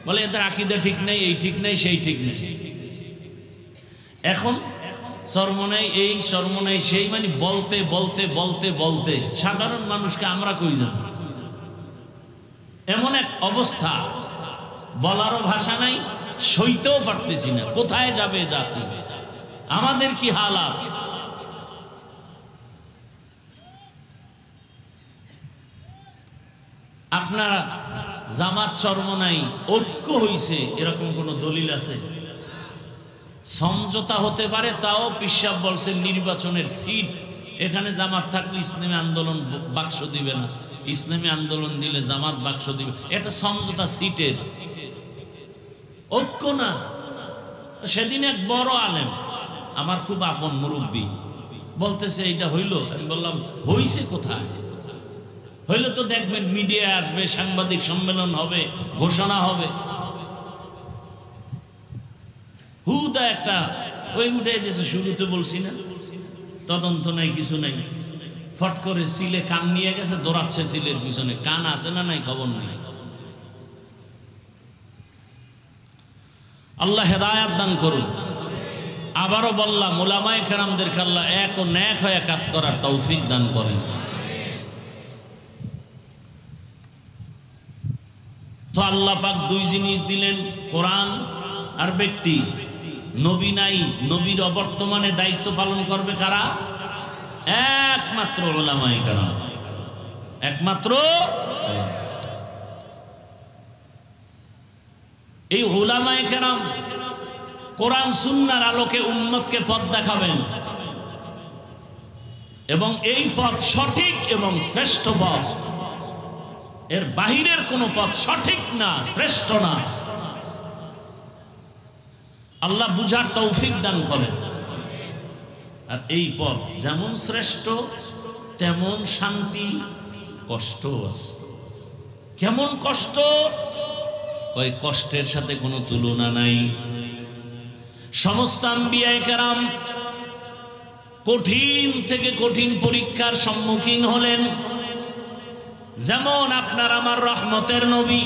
বলে এদের আকীদা ঠিক নেই, এই ঠিক নেই, সেই ঠিক নেই। এখন চরমনাই এই, চরমনাই সেই, মানে বলতে বলতে বলতে বলতে সাধারণ মানুষকে আমরা কই যাব? এমন এক অবস্থা, বলারও ভাষা নাই, সইতেও পারতেছি না। কোথায় যাবে জাতি? আমাদের কি হালাত? আপনারা জামাত চরমনাই ঐক্য হইছে এরকম কোন দলিল আছে? সমঝোতা হতে পারে, তাও পিশাব বলছে নির্বাচনের সিট এখানে জামাত থাকলে ইসলামী আন্দোলন বাক্স দিবে না, ইসলামী আন্দোলন দিলে জামাত বাক্স দিবে। এটা সমঝোতা সিটের ঐক্য না। সেদিন এক বড় আলেম, আমার খুব আপন মুরব্বী, বলতেছে এইটা হইল। আমি বললাম হইছে কোথায়? হইলে তো দেখবেন মিডিয়া আসবে, সাংবাদিক সম্মেলন হবে, ঘোষণা হবে। হুদা একটা ওই উঠে দিয়েছে, শুরুতে বলছি না, তদন্ত নাই, কিছু নাই, ফট করে সিলে কান নিয়ে গেছে, দৌড়াচ্ছে সিলের পিছনে। কান আছে না নাই খবর নাই। আল্লাহ হেদায়াত দান করুন। আবারও বললাম, উলামায়ে কেরামদেরকে আল্লাহ এক ও ন্যাক হয়ে কাজ করার তৌফিক দান করেন। তো আল্লাহ পাক দুই জিনিস দিলেন, কোরআন আর ব্যক্তি। নবী নাই, নবীর অবর্তমানে দায়িত্ব পালন করবে কারা? একমাত্র উলামায়ে কেরাম, একমাত্র। এই উলামায়ে কেরাম কোরআন সুন্নাহর আলোকে উম্মতকে পথ দেখাবেন, এবং এই পথ সঠিক এবং শ্রেষ্ঠ পথ। এর বাহিরের কোন পথ সঠিক না, শ্রেষ্ঠ না। আল্লাহ বুঝার তৌফিক দান করেন। আর এই পথ যেমন শ্রেষ্ঠ তেমন শান্তি কষ্ট আছে। কেমন কষ্ট? ওই কষ্টের সাথে কোনো তুলনা নাই। সমস্ত আম্বিয়ায়ে কেরাম কঠিন থেকে কঠিন পরীক্ষার সম্মুখীন হলেন। যেমন আপনার আমার রহমতের নবী,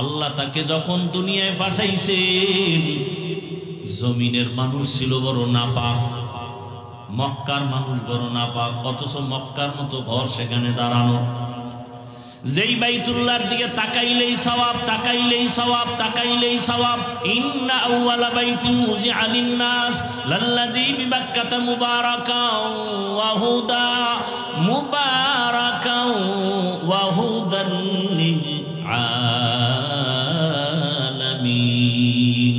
আল্লাহ তাকে যখন দুনিয়ায় পাঠাইছেন, জমিনের মানুষ ছিল বড় নাপাক, মক্কার মানুষ বড় নাপাক, অথচ মক্কার মতো ঘর সেখানে দাঁড়ানো। যেই বাইতুল্লাহর দিকে তাকাইলেই সওয়াব, তাকাইলেই সওয়াব, তাকাইলেই সওয়াব। ইন্না আউওয়ালা বাইতিন উযিআ লিন-নাস লাল্লাযী বিবাক্কাতা মুবারাকাও ওয়া হুদা, মুবারাকাও ওয়া হুদান লিল আলামিন।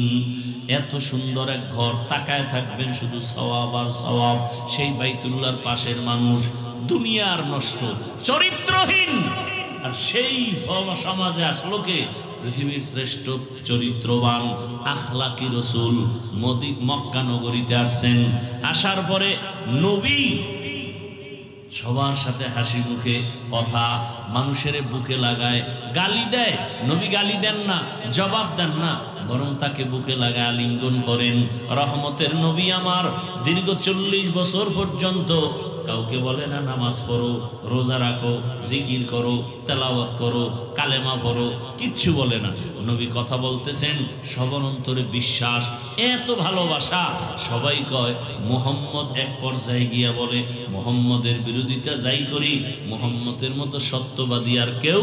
এত সুন্দর এক ঘর, তাকায় থাকবেন শুধু সওয়াব আর সওয়াব। সেই বাইতুল্লাহর পাশের মানুষ দুনিয়ার নষ্ট, চরিত্রহীন। আর সেই সমাজে আসলো কে? পৃথিবীর শ্রেষ্ঠ চরিত্রবান আখলাকি রসুল মক্কা নগরীতে আসছেন। আসার পরে নবী সবার সাথে হাসি মুখে কথা, মানুষের বুকে লাগায়, গালি দেয়। নবী গালি দেন না, জবাব দেন না, বরং তাকে বুকে লাগায় আলিঙ্গন করেন। রহমতের নবী আমার দীর্ঘ 40 বছর পর্যন্ত কাউকে বলে না নামাজ পড়ো, রোজা রাখো, জিকির করো, তেলাওয়াত করো, কালেমা পড়ো, কিচ্ছু বলে না। নবী কথা বলতেছেন, সবার অন্তরে বিশ্বাস, এত ভালোবাসা। সবাই কয় মুহাম্মদ। এক পর্যায়ে গিয়া বলে, মুহাম্মদের বিরোধিতা যাই করি, মুহাম্মদের মতো সত্যবাদী আর কেউ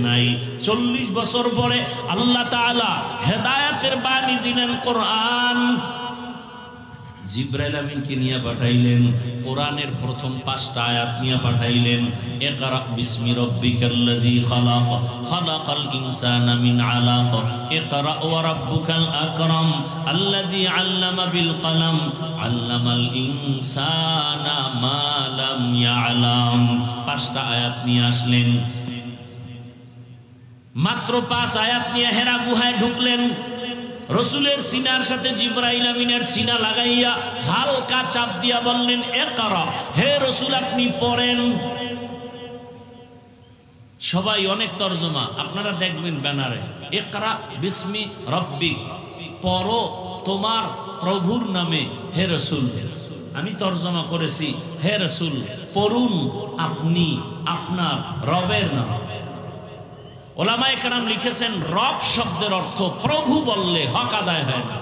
নাই। 40 বছর পরে আল্লাহ তাআলা হেদায়েতের বাণী দিলেন, কোরআন। জিবরাইল আমিনকে নিয়ে পাঠাইলেন, কোরআনের প্রথম 5টা আয়াত নিয়ে পাঠাইলেন। ইকরা বিসমি রাব্বিকাল্লাযী খালাক, খালাকাল ইনসানা মিন আলাক, ইকরা ওয়া রাব্বুকাল আকরাম, আল্লাযী আল্লামা বিল কলম, আল্লামাল ইনসানা মা লাম ইয়ালাম। 5টা আয়াত নিয়ে আসলেন। মাত্র 5 আয়াত নিয়ে হেরা গুহায় ঢুকলেন। রসুলের সিনার সাথে জিবরাইল আমিনের সিনা লাগাইয়া হালকা চাপ দিয়া বললেন, ইকরা, হে রসুল আপনি পড়েন। সবাই অনেক তরজমা আপনারা দেখবেন ব্যানারে, ইকরা বিসমি রব্বিক, পড়ো তোমার প্রভুর নামে হে রসুল। আমি তরজমা করেছি, হে রসুল পড়ুন আপনি আপনার রবের নাম। ওলামায়ে কেরাম লিখেছেন, রব শব্দের অর্থ প্রভু বললে হক আদায় হয় না।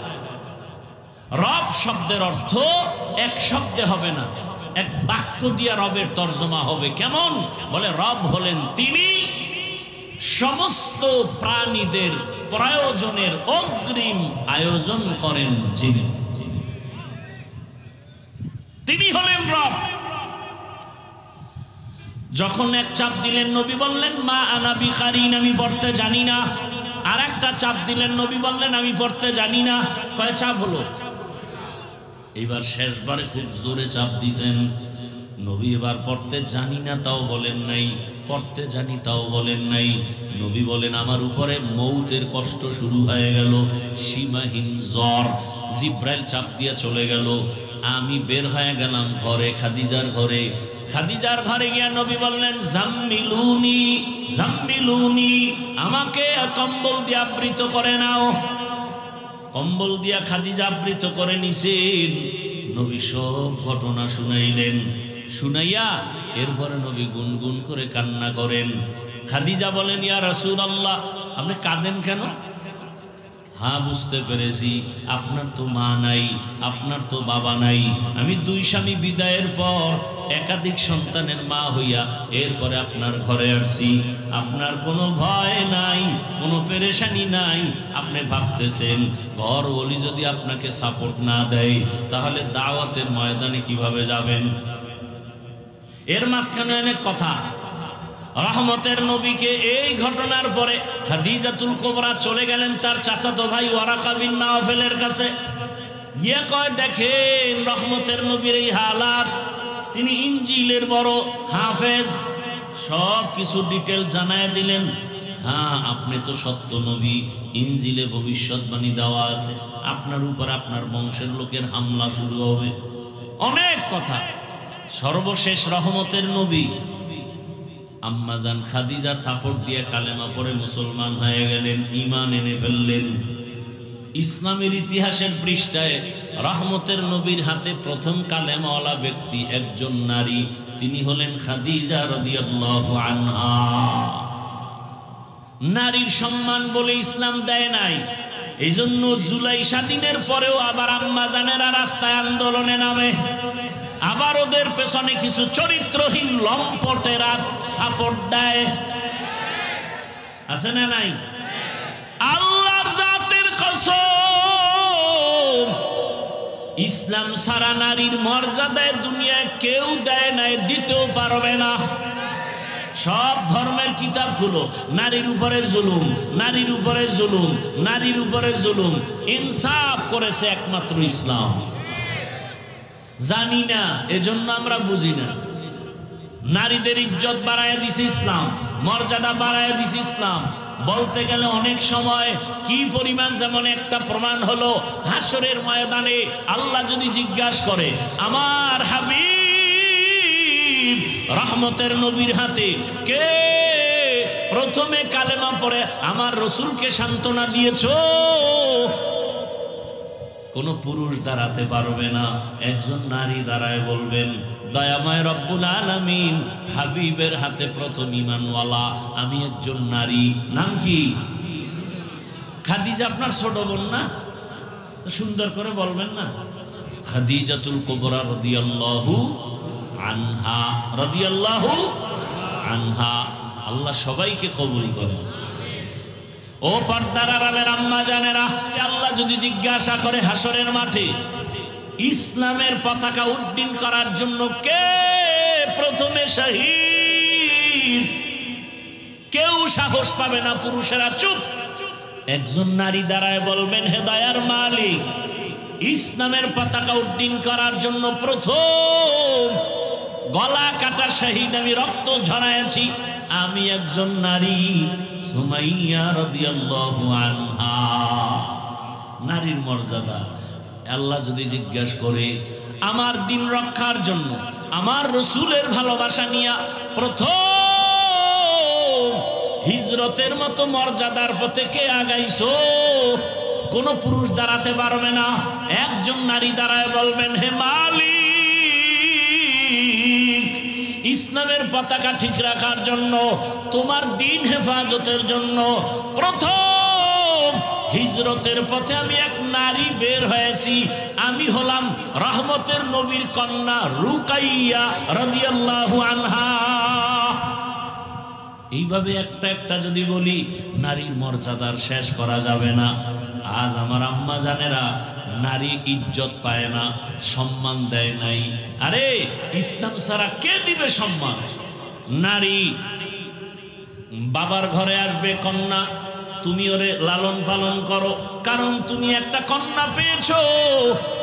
রব শব্দের অর্থ এক শব্দে হবে না, এক বাক্য দিয়া রবের তর্জমা হবে। কেমন? বলে রব হলেন তিনি, সমস্ত প্রাণীদের প্রয়োজনের অগ্রিম আয়োজন করেন যিনি, তিনি হলেন রব। যখন এক চাপ দিলেন নবী বললেন মা আনা বিকারিন, আমি পড়তে জানি না। আর একটা চাপ দিলেন নবী বললেন আমি পড়তে জানি না। কয় চাপ হলো? এবার শেষবারে খুব জোরে চাপ দিছেন নবী। এবার পড়তে জানি না তাও বলেন নাই, পড়তে জানি তাও বলেন নাই। নবী বলেন আমার উপরে মৌতের কষ্ট শুরু হয়ে গেল, সীমাহীন জ্বর। জিব্রাইল চাপ দিয়ে চলে গেল। আমি বের হয়ে গেলাম ঘরে, খাদিজার ঘরে। খাদিজার ঘরে গিয়া নবী বললেন জাম্মিলুনি জাম্মিলুনি, আমাকে কম্বল দিয়ে আবৃত করে নাও। কম্বল দিয়া খাদিজা আবৃত করে নিছেন। নবী সব ঘটনা শুনাইলেন। শুনাইয়া এরপরে নবী গুনগুন করে কান্না করেন। খাদিজা বলেন ইয়া রাসূলুল্লাহ, আপনি কাঁদেন কেন? হ্যাঁ বুঝতে পেরেছি, আপনার তো মা নাই, আপনার তো বাবা নাই। আমি দুই স্বামী বিদায়ের পর একাধিক সন্তানের মা হইয়া এরপরে আপনার ঘরে আসছি। আপনার কোনো ভয় নাই, কোনো পেরেশানি নাই। আপনি ভাবতেছেন ঘর ওলি যদি আপনাকে সাপোর্ট না দেয় তাহলে দাওয়াতের ময়দানে কিভাবে যাবেন? এর মাঝখানে অনেক কথা। রহমতের নবীকে এই ঘটনার পরে খাদিজাতুল কুবরা চলে গেলেন তার চাচাতো ভাই ওয়ারাকা বিন নাওফেলের কাছে। গিয়ে কয় দেখেন রহমতের নবীর এই হালাত, তিনি ইনজিলের বড় হাফেজ, সব কিছু ডিটেল জানায় দিলেন। হ্যাঁ আপনি তো সত্য নবী, ইনজিলে ভবিষ্যৎবাণী দেওয়া আছে, আপনার উপর আপনার বংশের লোকের হামলা শুরু হবে, অনেক কথা। সর্বশেষ রহমতের নবী আম্মাজান খাদিজা সাপোর্ট দিয়ে কালেমা পড়ে মুসলমান হয়ে গেলেন, ঈমান এনে ফেললেন। ইসলামের ইতিহাসের পৃষ্ঠায় রহমতের নবীর হাতে প্রথম কালেমাওয়ালা ব্যক্তি একজন নারী, তিনি হলেন খাদিজা রাদিয়াল্লাহু আনহা। নারীর সম্মান বলে ইসলাম দেয় নাই, এই জন্য জুলাই স্বাধীনের পরেও আবার আম্মাজানেরা রাস্তায় আন্দোলনে নামে, আবার ওদের পেছনে কিছু চরিত্রহীন লম্পটেরা সাপোর্ট দেয়। আছে না নাই? আল্লাহর জাতের কসম, ইসলাম সারা নারীর মর্যাদায় দুনিয়ায় কেউ দেয় নাই, দিতেও পারবে না। সব ধর্মের কিতাবগুলো নারীর উপরে জুলুম, নারীর উপরে জুলুম, নারীর উপরে জুলুম। ইনসাফ করেছে একমাত্র ইসলাম। জানি না, এজন্য আমরা বুঝি না। নারীদের ইজ্জত বাড়ায় দিছে ইসলাম, মর্যাদা বাড়ায় দিছে ইসলাম। বলতে গেলে অনেক সময় কি পরিমাণ, যেমন একটা প্রমাণ হলো হাসরের ময়দানে আল্লাহ যদি জিজ্ঞাসা করে আমার হাবিব রহমতের নবীর হাতে কে প্রথমে কালেমা পড়ে আমার রসুলকে সান্ত্বনা দিয়েছো, কোন পুরুষ দাঁড়াতে পারবে না, একজন নারী দাঁড়ায় বলবেন দয়াময় রব্বুল আলামিন হাবিবের হাতে প্রথম ঈমানওয়ালা আমি একজন নারী। নাম কি? খাদিজা আপনার ছোট বোন না? তো সুন্দর করে বলবেন না, খাদিজাতুল কুবরা রাদিয়াল্লাহু আনহা, রাদিয়াল্লাহু আনহা। আল্লাহ সবাইকে কবুল করেন। ও পর্দার আড়ালের আম্মা জানেরা, আল্লাহ যদি জিজ্ঞাসা করে হাসরের মাঠে ইসলামের পতাকা উড্ডীন করার জন্য কে প্রথমে শহীদ, কেউ সাহস পাবে না, পুরুষেরা চুপ। একজন নারী দাঁড়ায় বলবেন হে দয়ার মালিক, ইসলামের পতাকা উড্ডীন করার জন্য প্রথম গলা কাটা শহীদ, আমি রক্ত ঝরাইছি, আমি একজন নারী সুমাইয়া রাদিয়াল্লাহু আনহা। নারীর মর্যাদা। আল্লাহ যদি জিজ্ঞাসা করে আমার দিন রক্ষার জন্য আমার রসুলের ভালোবাসা নিয়ে প্রথম হিজরতের মতো মর্যাদার পথে কে আগাইছো, কোন পুরুষ দাঁড়াতে পারবে না। একজন নারী দাঁড়ায় বলবেন হে মালিক, ইসলামের পতাকা ঠিক রাখার জন্য, তোমার দিন হেফাজতের জন্য প্রথম হিজরতের পথে আমি এক নারী বের হয়েছি, আমি হলাম রহমতের নবীর কন্যা রুকাইয়া রাদিয়াল্লাহু আনহা। এইভাবে একটা একটা যদি বলি নারীর মর্যাদার শেষ করা যাবে না। আজ আমার আম্মা জানেরা নারী ইজ্জত পায় না, সম্মান দেয় নাই। আরে ইসলাম ছাড়া কে দিবে সম্মান? নারী বাবার ঘরে আসবে কন্যা, তুমি ওরে লালন পালন করো, কারণ তুমি একটা কন্যা পেয়েছো,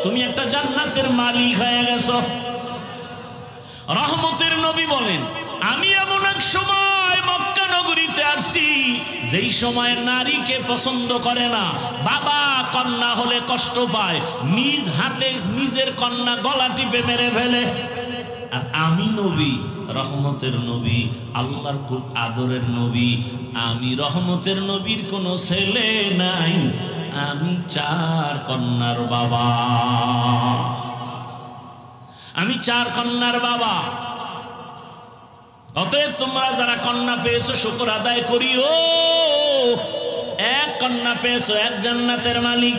তুমি একটা জান্নাতের মালিক হয়ে গেছো। রহমতের নবী বলেন, আমি এমন এক সময় মক্কা নগরীতে আসছি যেই সময় নারীকে পছন্দ করে না, বাবা কন্যা হলে কষ্ট পায়, নিজ হাতে নিজের কন্যা গলা টিপে মেরে ফেলে। আর আমি নবী, রহমতের নবী, আল্লাহর খুব আদরের নবী, আমি রহমতের নবীর কোনো ছেলে নাই, আমি 4 কন্যার বাবা, আমি 4 কন্যার বাবা। অতএব তোমরা যারা কন্যা পেয়েছো শুকর আদায় করিও। 1 কন্যা পেয়েছো 1 জান্নাতের মালিক,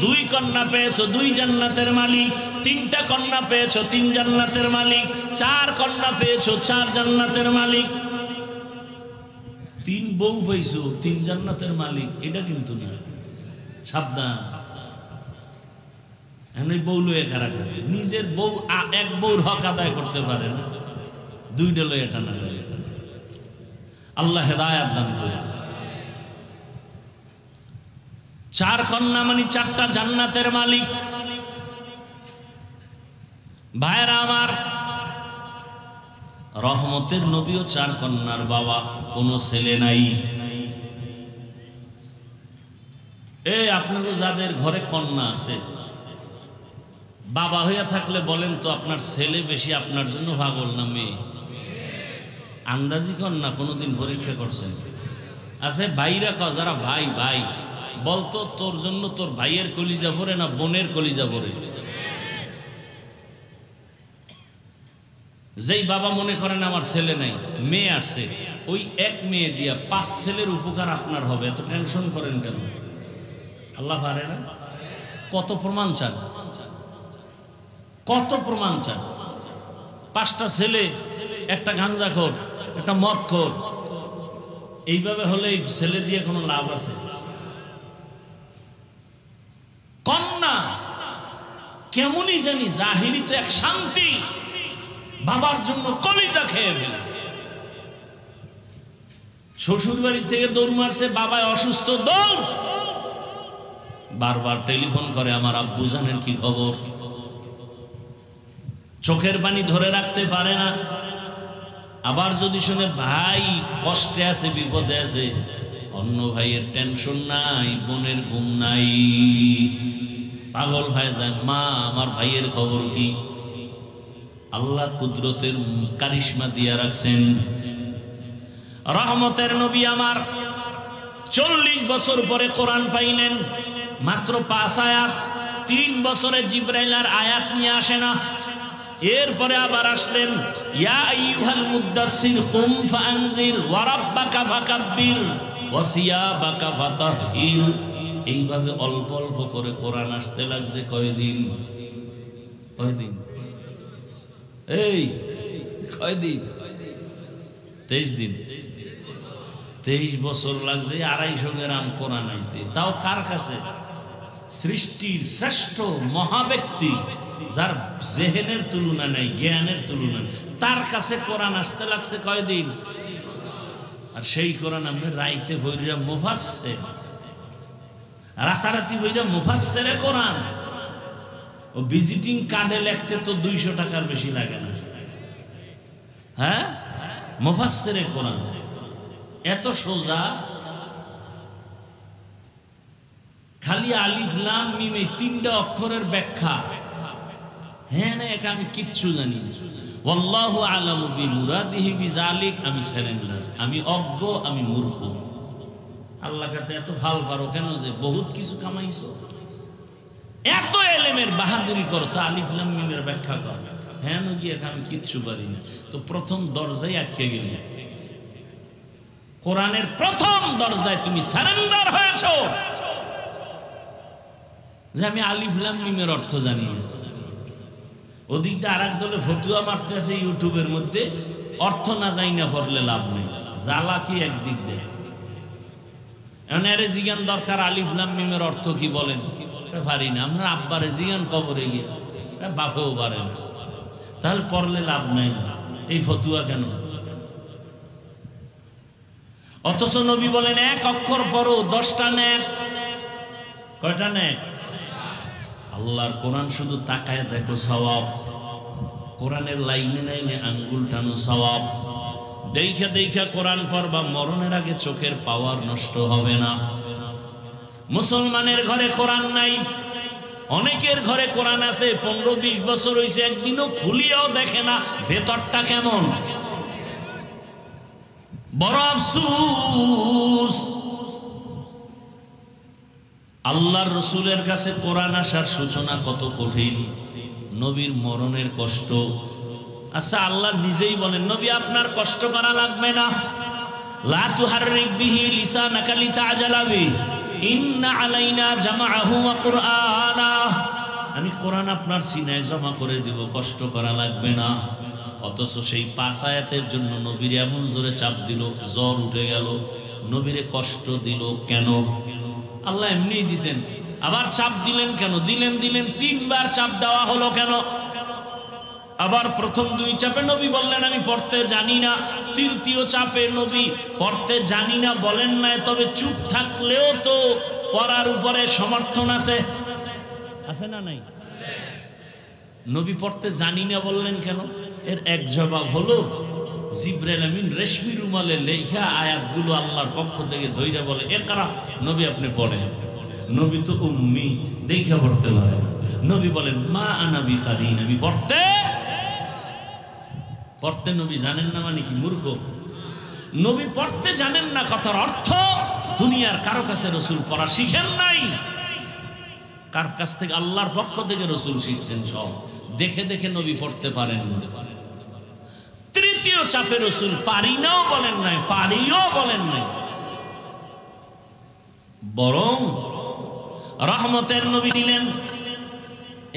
2 কন্যা পেয়েছো 2 জান্নাতের মালিক, 3টা কন্যা পেয়েছো 3 জান্নাতের মালিক, 4 কন্যা পেয়েছো 4 জান্নাতের মালিক, 3 বউ পেয়েছো 3 জান্নাতের মালিক। এটা কিন্তু না, সাবধান। এমনি বউ লয়ে কারা করে, নিজের বউ 1 বউর হক আদায় করতে পারে না, 2টা লয়ে এটা না লয়ে এটা। আল্লাহ হেদায়েত দান করে। 4 কন্যা মানে 4টা জান্নাতের মালিক। ভাইরা আমার, রহমতের নবীও 4 কন্যার বাবা, কোনো ছেলে নাই। এই আপনাদের যাদের ঘরে কন্যা আছে, বাবা হইয়া থাকলে বলেন তো আপনার ছেলে বেশি আপনার জন্য পাগল না মেয়ে? আন্দাজি কন্যা কোনোদিন পরীক্ষা করছেন? আছে ভাইরা যারা ভাই ভাই বলতো তোর জন্য তোর ভাইয়ের কলিজা ভরে না বোনের কলিজা ভরে? যেই বাবা মনে করেন আমার ছেলে নাই, মেয়ে আসছে, ওই 1 মেয়ে দিয়া 5 ছেলের উপকার আপনার হবে, এত টেনশন করেন কেন? আল্লাহ পারে না? কত প্রমাণ চান, কত প্রমাণ চান? 5টা ছেলে, একটা গাঞ্জাখোর, একটা মদখোর, এইভাবে হলে এই ছেলে দিয়ে কোনো লাভ আছে? কন্যা কেমনই জানি জাহিরিতে এক শান্তি, বাবার জন্য কলিজা খেয়ে ফেলে। শ্বশুর বাড়ি থেকে দৌড় মারছে, বাবায় অসুস্থ, দৌড়, বারবার টেলিফোন করে, আমার আব্বু জানেন কি খবর? চোখের পানি ধরে রাখতে পারে না। আবার যদি শুনে ভাই কষ্টে আছে, বিপদে আছে, অন্য ভাইয়ের টেনশন নাই, বোনের ঘুম নাই, পাগল হয়ে যায়, মা আমার ভাইয়ের খবর কি? আল্লাহ কুদরতের কারিশমা দিয়া রাখছেন। রহমতের নবী আমার 40 বছর পরে কোরআন পাইলেন, মাত্র 5 আয়াত। 3 বছরে জিবরাইল আর আয়াত নিয়ে আসে না। এরপরে আবার আসলেন, ইয়া আইয়ুহাল মুদ্দাসসির কুম ফাআনজির ওয়া রাব্বাকা ফাকাব্বির ওয়া সিয়াবাকা ফাতাহহির। এইভাবে অল্প অল্প করে কোরআন আসতে লাগছে। কয়দিন? কয়দিন? এই কয়দিন? 23 দিন। 23 বছর লাগছে 250 গ্রাম কোরআন আইতে। তাও কার কাছে? সৃষ্টির শ্রেষ্ঠ মহাব্যক্তি, যার জেহেনের তুলনা নাই, জ্ঞানের তুলনা নেই, তার কাছে কোরআন আসতে লাগছে কয়দিন? আর সেই কোরআন আপনি রাইতে বইরা মুফাসসির, রাতারাতি বইরা মুফাসসিরে কোরআন। ও ভিজিটিং কার্ডে লিখতে তো 200 টাকার বেশি লাগে না। হ্যাঁ, মুফাসসিরে কোরআন এত সোজা। খালি আলিফ লাম মিম এই 3টা অক্ষরের ব্যাখ্যা, হ্যাঁ না এটা আমি কিচ্ছু জানি না। ওয়াল্লাহু আলামু বিমুরাদিহি বিযালিক, আমি সেরেন্ডার, আমি অজ্ঞ, আমি মূর্খ। আল্লাহ কাছে এত ভাল পারো কেন যে বহুত কিছু কামাইছো? এত এলেমের বাহাদুরি করো তো আলিফ লাম মিমের ব্যাখ্যা কর। হ্যাঁ নাকি আমি কিচ্ছু পারি না। তো প্রথম দরজায় আটকে গেল। কোরআনের প্রথম দরজায় তুমি সারেন্ডার হয়েছো যে আমি আলিফ লাম মিমের অর্থ জানি না। ওদিকটা আরেক দলে ফতুয়া মারতে আছে ইউটিউবের মধ্যে, অর্থ না জানি না পড়লে লাভ নেই। জ্বালা কি একদিক দেয়। এখন এর জিজ্ঞান দরকার আলিফ লাম মিমের অর্থ কি বলেন, পারি না। আপনার আব্বারে জিজ্ঞান কবরে গিয়ে, বাপেও পারে না, তাহলে পড়লে লাভ নাই। এই ফতুয়া কেন? অথচ নবী বলেন এক অক্ষর পড়ো 10টা নেক। কয়টা নেক? আল্লাহর কোরআন শুধু তাকায় দেখো সওয়াব, কোরআনের লাইনে লাইনে আঙ্গুল টানো সওয়াব। দেখা দেখা কোরআন পড়বা, মরণের আগে চোখের পাওয়ার নষ্ট হবে না। মুসলমানের ঘরে কোরআন নাই, অনেকের ঘরে কোরআন আছে, 15-20 বছর হয়েছে, একদিনও খুলিয়াও দেখে না ভেতরটা কেমন। বড় আফসোস, আল্লাহর রসুলের কাছে কোরআন আসার সূচনা কত কঠিন, নবীর মরণের কষ্ট। আচ্ছা, আল্লাহ নিজেই বলেন নবী আপনার কষ্ট করা লাগবে না। লা তুহাররিক বিহি লিসানাকা লিতাআজালা বিহি ইন্না আলাইনা জামাআহু ওয়া কুরআনা। আমি কোরআন আপনার সিনায় জমা করে দিব, কষ্ট করা লাগবে না। অথচ সেই 5 আয়াতের জন্য নবীর এমন জোরে চাপ দিল, জ্বর উঠে গেল। নবীরে কষ্ট দিল কেন? আল্লাহ এমনিই দিতেন, আবার চাপ দিলেন কেন? দিলেন 3বার চাপ দেওয়া হলো কেন? আবার প্রথম 2 চাপে নবী বললেন আমি পড়তে জানি না, তৃতীয় চাপে নবী পড়তে জানি না বলেন না, তবে চুপ থাকলেও তো পড়ার উপরে সমর্থন আছে, আছে না নাই? নবী পড়তে জানি না বললেন কেন? এর এক জবাব হলো জিবরাইল আমিন রেশমি রুমালে লেখা আয়াতগুলো আল্লাহর পক্ষ থেকে ধইরা বলে ইকরা, নবী আপনি পড়েন। নবী তো উম্মি, দেখা পড়তে পারে। নবী বলেন মা আনা বিকারিন, আমি পড়তে নবী জানেন না মানে কি মূর্খ? নবী পড়তে জানেন না কথার অর্থ দুনিয়ার কারো কাছে রাসূল পড়া শিখেন নাই। কার কাছ থেকে? আল্লাহর পক্ষ থেকে রাসূল শিখছেন সব। দেখে দেখে নবী পড়তে পারেন। তৃতীয় চাপে রাসূল পারি নাও বলেন নাই, পারিও বলেন নাই, বরং রহমতের নবী দিলেন।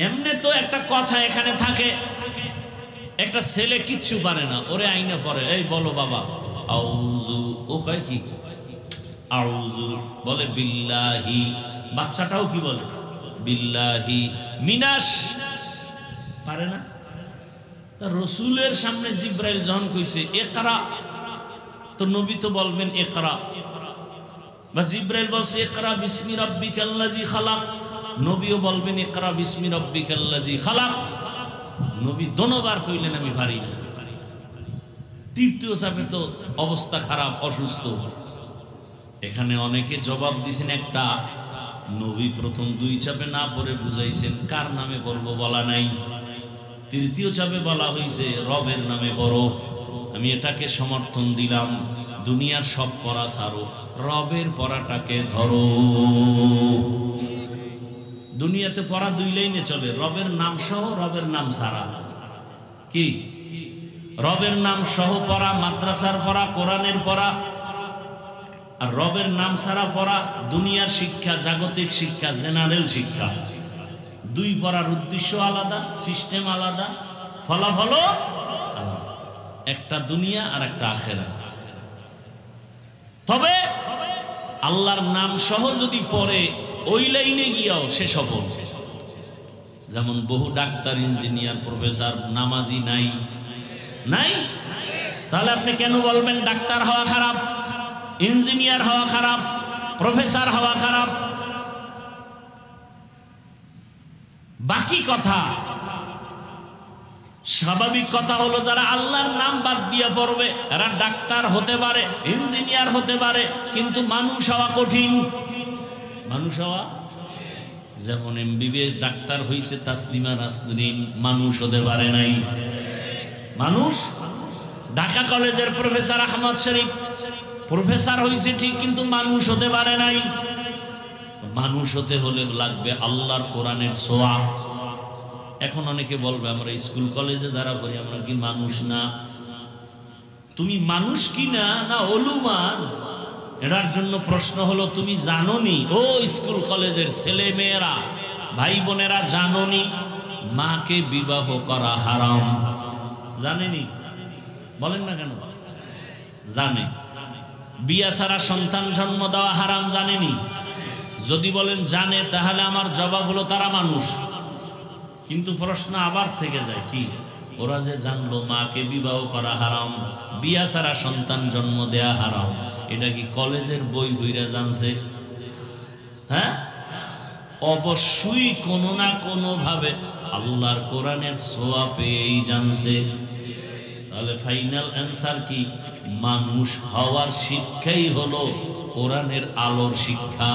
এমনি তো একটা কথা এখানে থাকে, একটা ছেলে কিচ্ছু পারে না, ওরে আইনা পড়ে, এই বলো বাবা আউযু, ও কয় কি আউযু, বলে বিল্লাহি। বাচ্চাটাও কি বলে? বিল্লাহি মিনাশ, পারে না। তা রসুলের সামনে জিবরাইল যখন কইছে ইকরা, তো নবী তো বলবেন ইকরা, বা জিবরাইল বলছে ইকরা বিসমি রাব্বিকাল্লাযী খালাক, নবীও বলবেন ইকরা বিসমি রাব্বিকাল্লাযী খালাক। নবী দোনোবার কইলেন আমি পারি না। তৃতীয় চাপে তো অবস্থা খারাপ, অসুস্থ। এখানে অনেকে জবাব দিছেন একটা, নবী প্রথম 2 চাপে না পড়ে বুঝাইছেন কার নামে পড়বো বলা নাই। তৃতীয় চাপে বলা হয়েছে রবের নামে পড়ো। আমি এটাকে সমর্থন দিলাম, দুনিয়ার সব পড়া ছাড়ো, রবের পড়াটাকে ধরো। দুনিয়াতে পড়া 2 লাইনে চলে, রবের নাম সহ, রবের নাম ছাড়া। কি? রবের নাম সহ পড়া, মাদ্রাসার পড়া, কোরআনের পড়া। আর রবের নাম ছাড়া পড়া দুনিয়ার শিক্ষা, জাগতিক শিক্ষা, জেনারেল শিক্ষা। 2 পড়ার উদ্দেশ্য আলাদা, সিস্টেম আলাদা, ফলাফলও আলাদা। একটা দুনিয়া আর একটা আখেরাত। তবে আল্লাহর নাম সহ যদি পড়ে ওই লাইনে গিয়াও সে সফল। যেমন বহু ডাক্তার, ইঞ্জিনিয়ার, প্রফেসর নামাজি নাই, নাই? তাহলে আপনি কেন বলবেন ডাক্তার হওয়া খারাপ, ইঞ্জিনিয়ার হওয়া খারাপ, প্রফেসর হওয়া খারাপ? বাকি কথা, স্বাভাবিক কথা হলো যারা আল্লাহর নাম বাদ দিয়ে পড়বে এরা ডাক্তার হতে পারে, ইঞ্জিনিয়ার হতে পারে, কিন্তু মানুষ হওয়া কঠিন। মানুষ হওয়া, যেমন এমবিবিএস ডাক্তার হইছে তাসলিমা নাসরিন, মানুষ হতে পারে নাই। মানুষ, ঢাকা কলেজের প্রফেসর আহমদ শরীফ প্রফেসর হইছে ঠিক, কিন্তু মানুষ হতে পারে নাই। মানুষ হতে হলে লাগবে আল্লাহর কোরআনের ছোঁয়া। এখন অনেকে বলবে আমরা স্কুল কলেজে যারা পড়ি আমরা কি মানুষ না? তুমি মানুষ কি না, না অলুমান? এটার জন্য প্রশ্ন হলো তুমি জানোনি, ও স্কুল কলেজের ছেলে মেয়েরা, ভাই বোনেরা, জানোনি মাকে বিবাহ করা হারাম? জানেনি? বলেন না কেন? জানে। বিয়া ছাড়া সন্তান জন্ম দেওয়া হারাম জানেনি? যদি বলেন জানে, তাহলে আমার জবাব হলো তারা মানুষ। কিন্তু প্রশ্ন আবার থেকে যায়, কি ওরা যে জানলো মাকে বিবাহ করা হারাম, বিয়া ছাড়া সন্তান জন্ম দেয়া হারাম, এটা কি কলেজের বই বইরা জানছে? হ্যাঁ, অবশ্যই কোনো না কোনো ভাবে আল্লাহর কোরআনের ছোঁয়া পেয়েই জানছে। তাহলে ফাইনাল অ্যান্সার কি? মানুষ হওয়ার শিক্ষাই হলো কোরআনের আলোর শিক্ষা।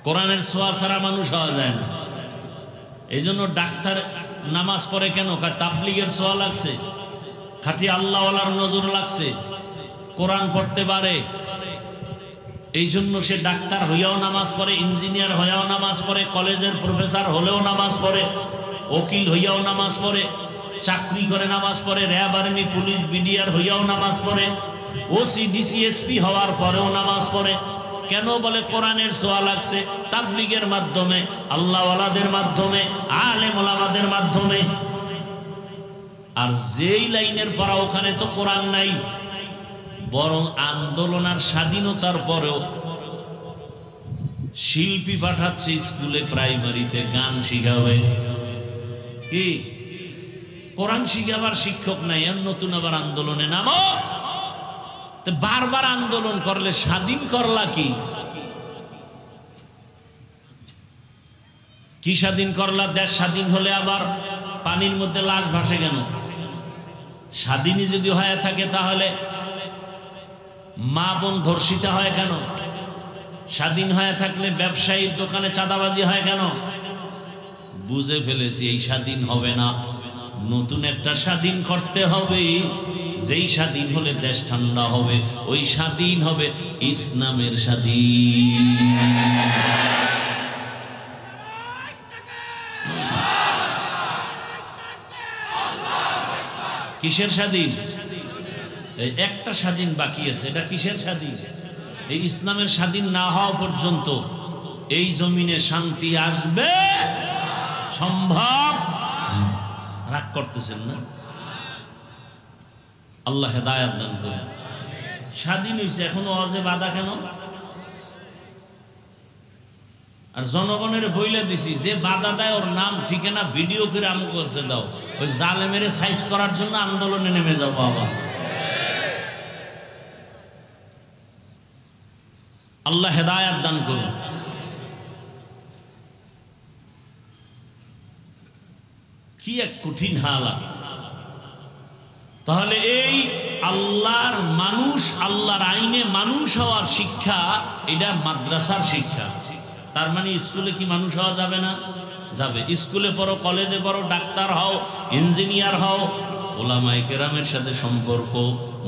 কোরআনের ছোঁয়া ছাড়া মানুষ হওয়া যায় না। এই জন্য ডাক্তার নামাজ পড়ে কেন? তাবলীগের ছোঁয়া লাগছে, খাঁটি আল্লাহওয়ালার নজর লাগছে, কোরআন পড়তে পারে, এই জন্য সে ডাক্তার হইয়াও নামাজ পড়ে, ইঞ্জিনিয়ার হইয়াও নামাজ পড়ে, কলেজের প্রফেসর হলেও নামাজ পড়ে, উকিল হইয়াও নামাজ পড়ে, চাকরি করে নামাজ পড়ে, র্যাব আর্মি পুলিশ বিডিআর হইয়াও নামাজ পড়ে, ওসি ডিসিএসপি হওয়ার পরেও নামাজ পড়ে। কেন? বলে কোরআনের ছোঁয়া লাগছে, তাবলীগের মাধ্যমে, আল্লাহওয়ালাদের মাধ্যমে, আলেম ওলামাদের মাধ্যমে। আর যেই লাইনের পড়া ওখানে তো কোরআন নাই, বরং আন্দোলন আর স্বাধীনতার পরেও শিল্পী পাঠাচ্ছে স্কুলে, প্রাইমারিতে গান শিখাবে। কি কোরআন শিখাবার শিক্ষক নাই, আর নতুন আবার আন্দোলনে নামো। বারবার আন্দোলন করলে স্বাধীন করলা কি? কি স্বাধীন করলা? দেশ স্বাধীন হলে আবার পানির মধ্যে লাশ ভাসে কেন? স্বাধীনই যদি হয়ে থাকে তাহলে মা বোন ধর্ষিতা হয় কেন? স্বাধীন হয়ে থাকলে ব্যবসায়ীর দোকানে চাঁদাবাজি হয় কেন? বুঝে ফেলেছি এই স্বাধীন হবে না, নতুন একটা স্বাধীন করতে হবে। যেই স্বাধীন হলে দেশ ঠান্ডা হবে, ওই স্বাধীন হবে ইসলামের স্বাধীন। কিসের স্বাধীন? এই একটা স্বাধীন বাকি আছে, এটা কিসের স্বাধীন? এই ইসলামের স্বাধীন না হওয়া পর্যন্ত এই জমিনে শান্তি আসবে সম্ভব? রাগ করতেছেন না? আল্লাহ হেদায়েত দান করেন। স্বাধীন হয়েছে, এখনো ওয়াজে বাধা কেন? আর জনগণের বইলে দিছি, যে বাধা দেয় ওর নাম ঠিকানা ভিডিও করে আমুক কাছে দাও, ওই জালেমের সাইজ করার জন্য আন্দোলনে নেমে যাও বাবা। আল্লাহ হেদায়েত দান করুন। কি এক কঠিন হালাত। তাহলে এই আল্লাহর মানুষ, আল্লাহর আইনে মানুষ হওয়ার শিক্ষা, এটা মাদ্রাসার শিক্ষা। তার মানে স্কুলে কি মানুষ হওয়া যাবে না? যাবে। স্কুলে পড়ো, কলেজে পড়ো, ডাক্তার হও, ইঞ্জিনিয়ার হও, ওলামায়ে কেরামের সাথে সম্পর্ক,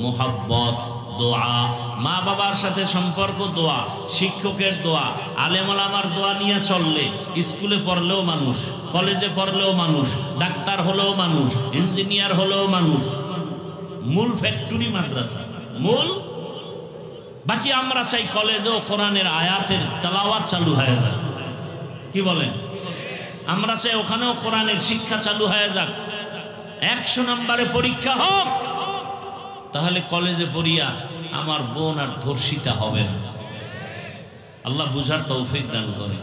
মোহাব্বত, দোয়া, মা বাবার সাথে সম্পর্ক, দোয়া, শিক্ষকের দোয়া, আলেম ওলামার দোয়া নিয়ে চললে স্কুলে পড়লেও মানুষ, কলেজে পড়লেও মানুষ, ডাক্তার হলেও মানুষ, ইঞ্জিনিয়ার হলেও মানুষ। মূল ফ্যাক্টরি মাদ্রাসা, মূল। বাকি আমরা চাই কলেজেও কোরআনের আয়াতের তেলাওয়াত চালু হয়ে যাক। কি বলেন? আমরা চাই ওখানেও কোরআনের শিক্ষা চালু হয়ে যাক, 100 নম্বরে পরীক্ষা হোক। তাহলে কলেজে পড়িয়া আমার বোন আর ধর্ষিতা হবে না। আল্লাহ বুঝার তৌফিক দান করে।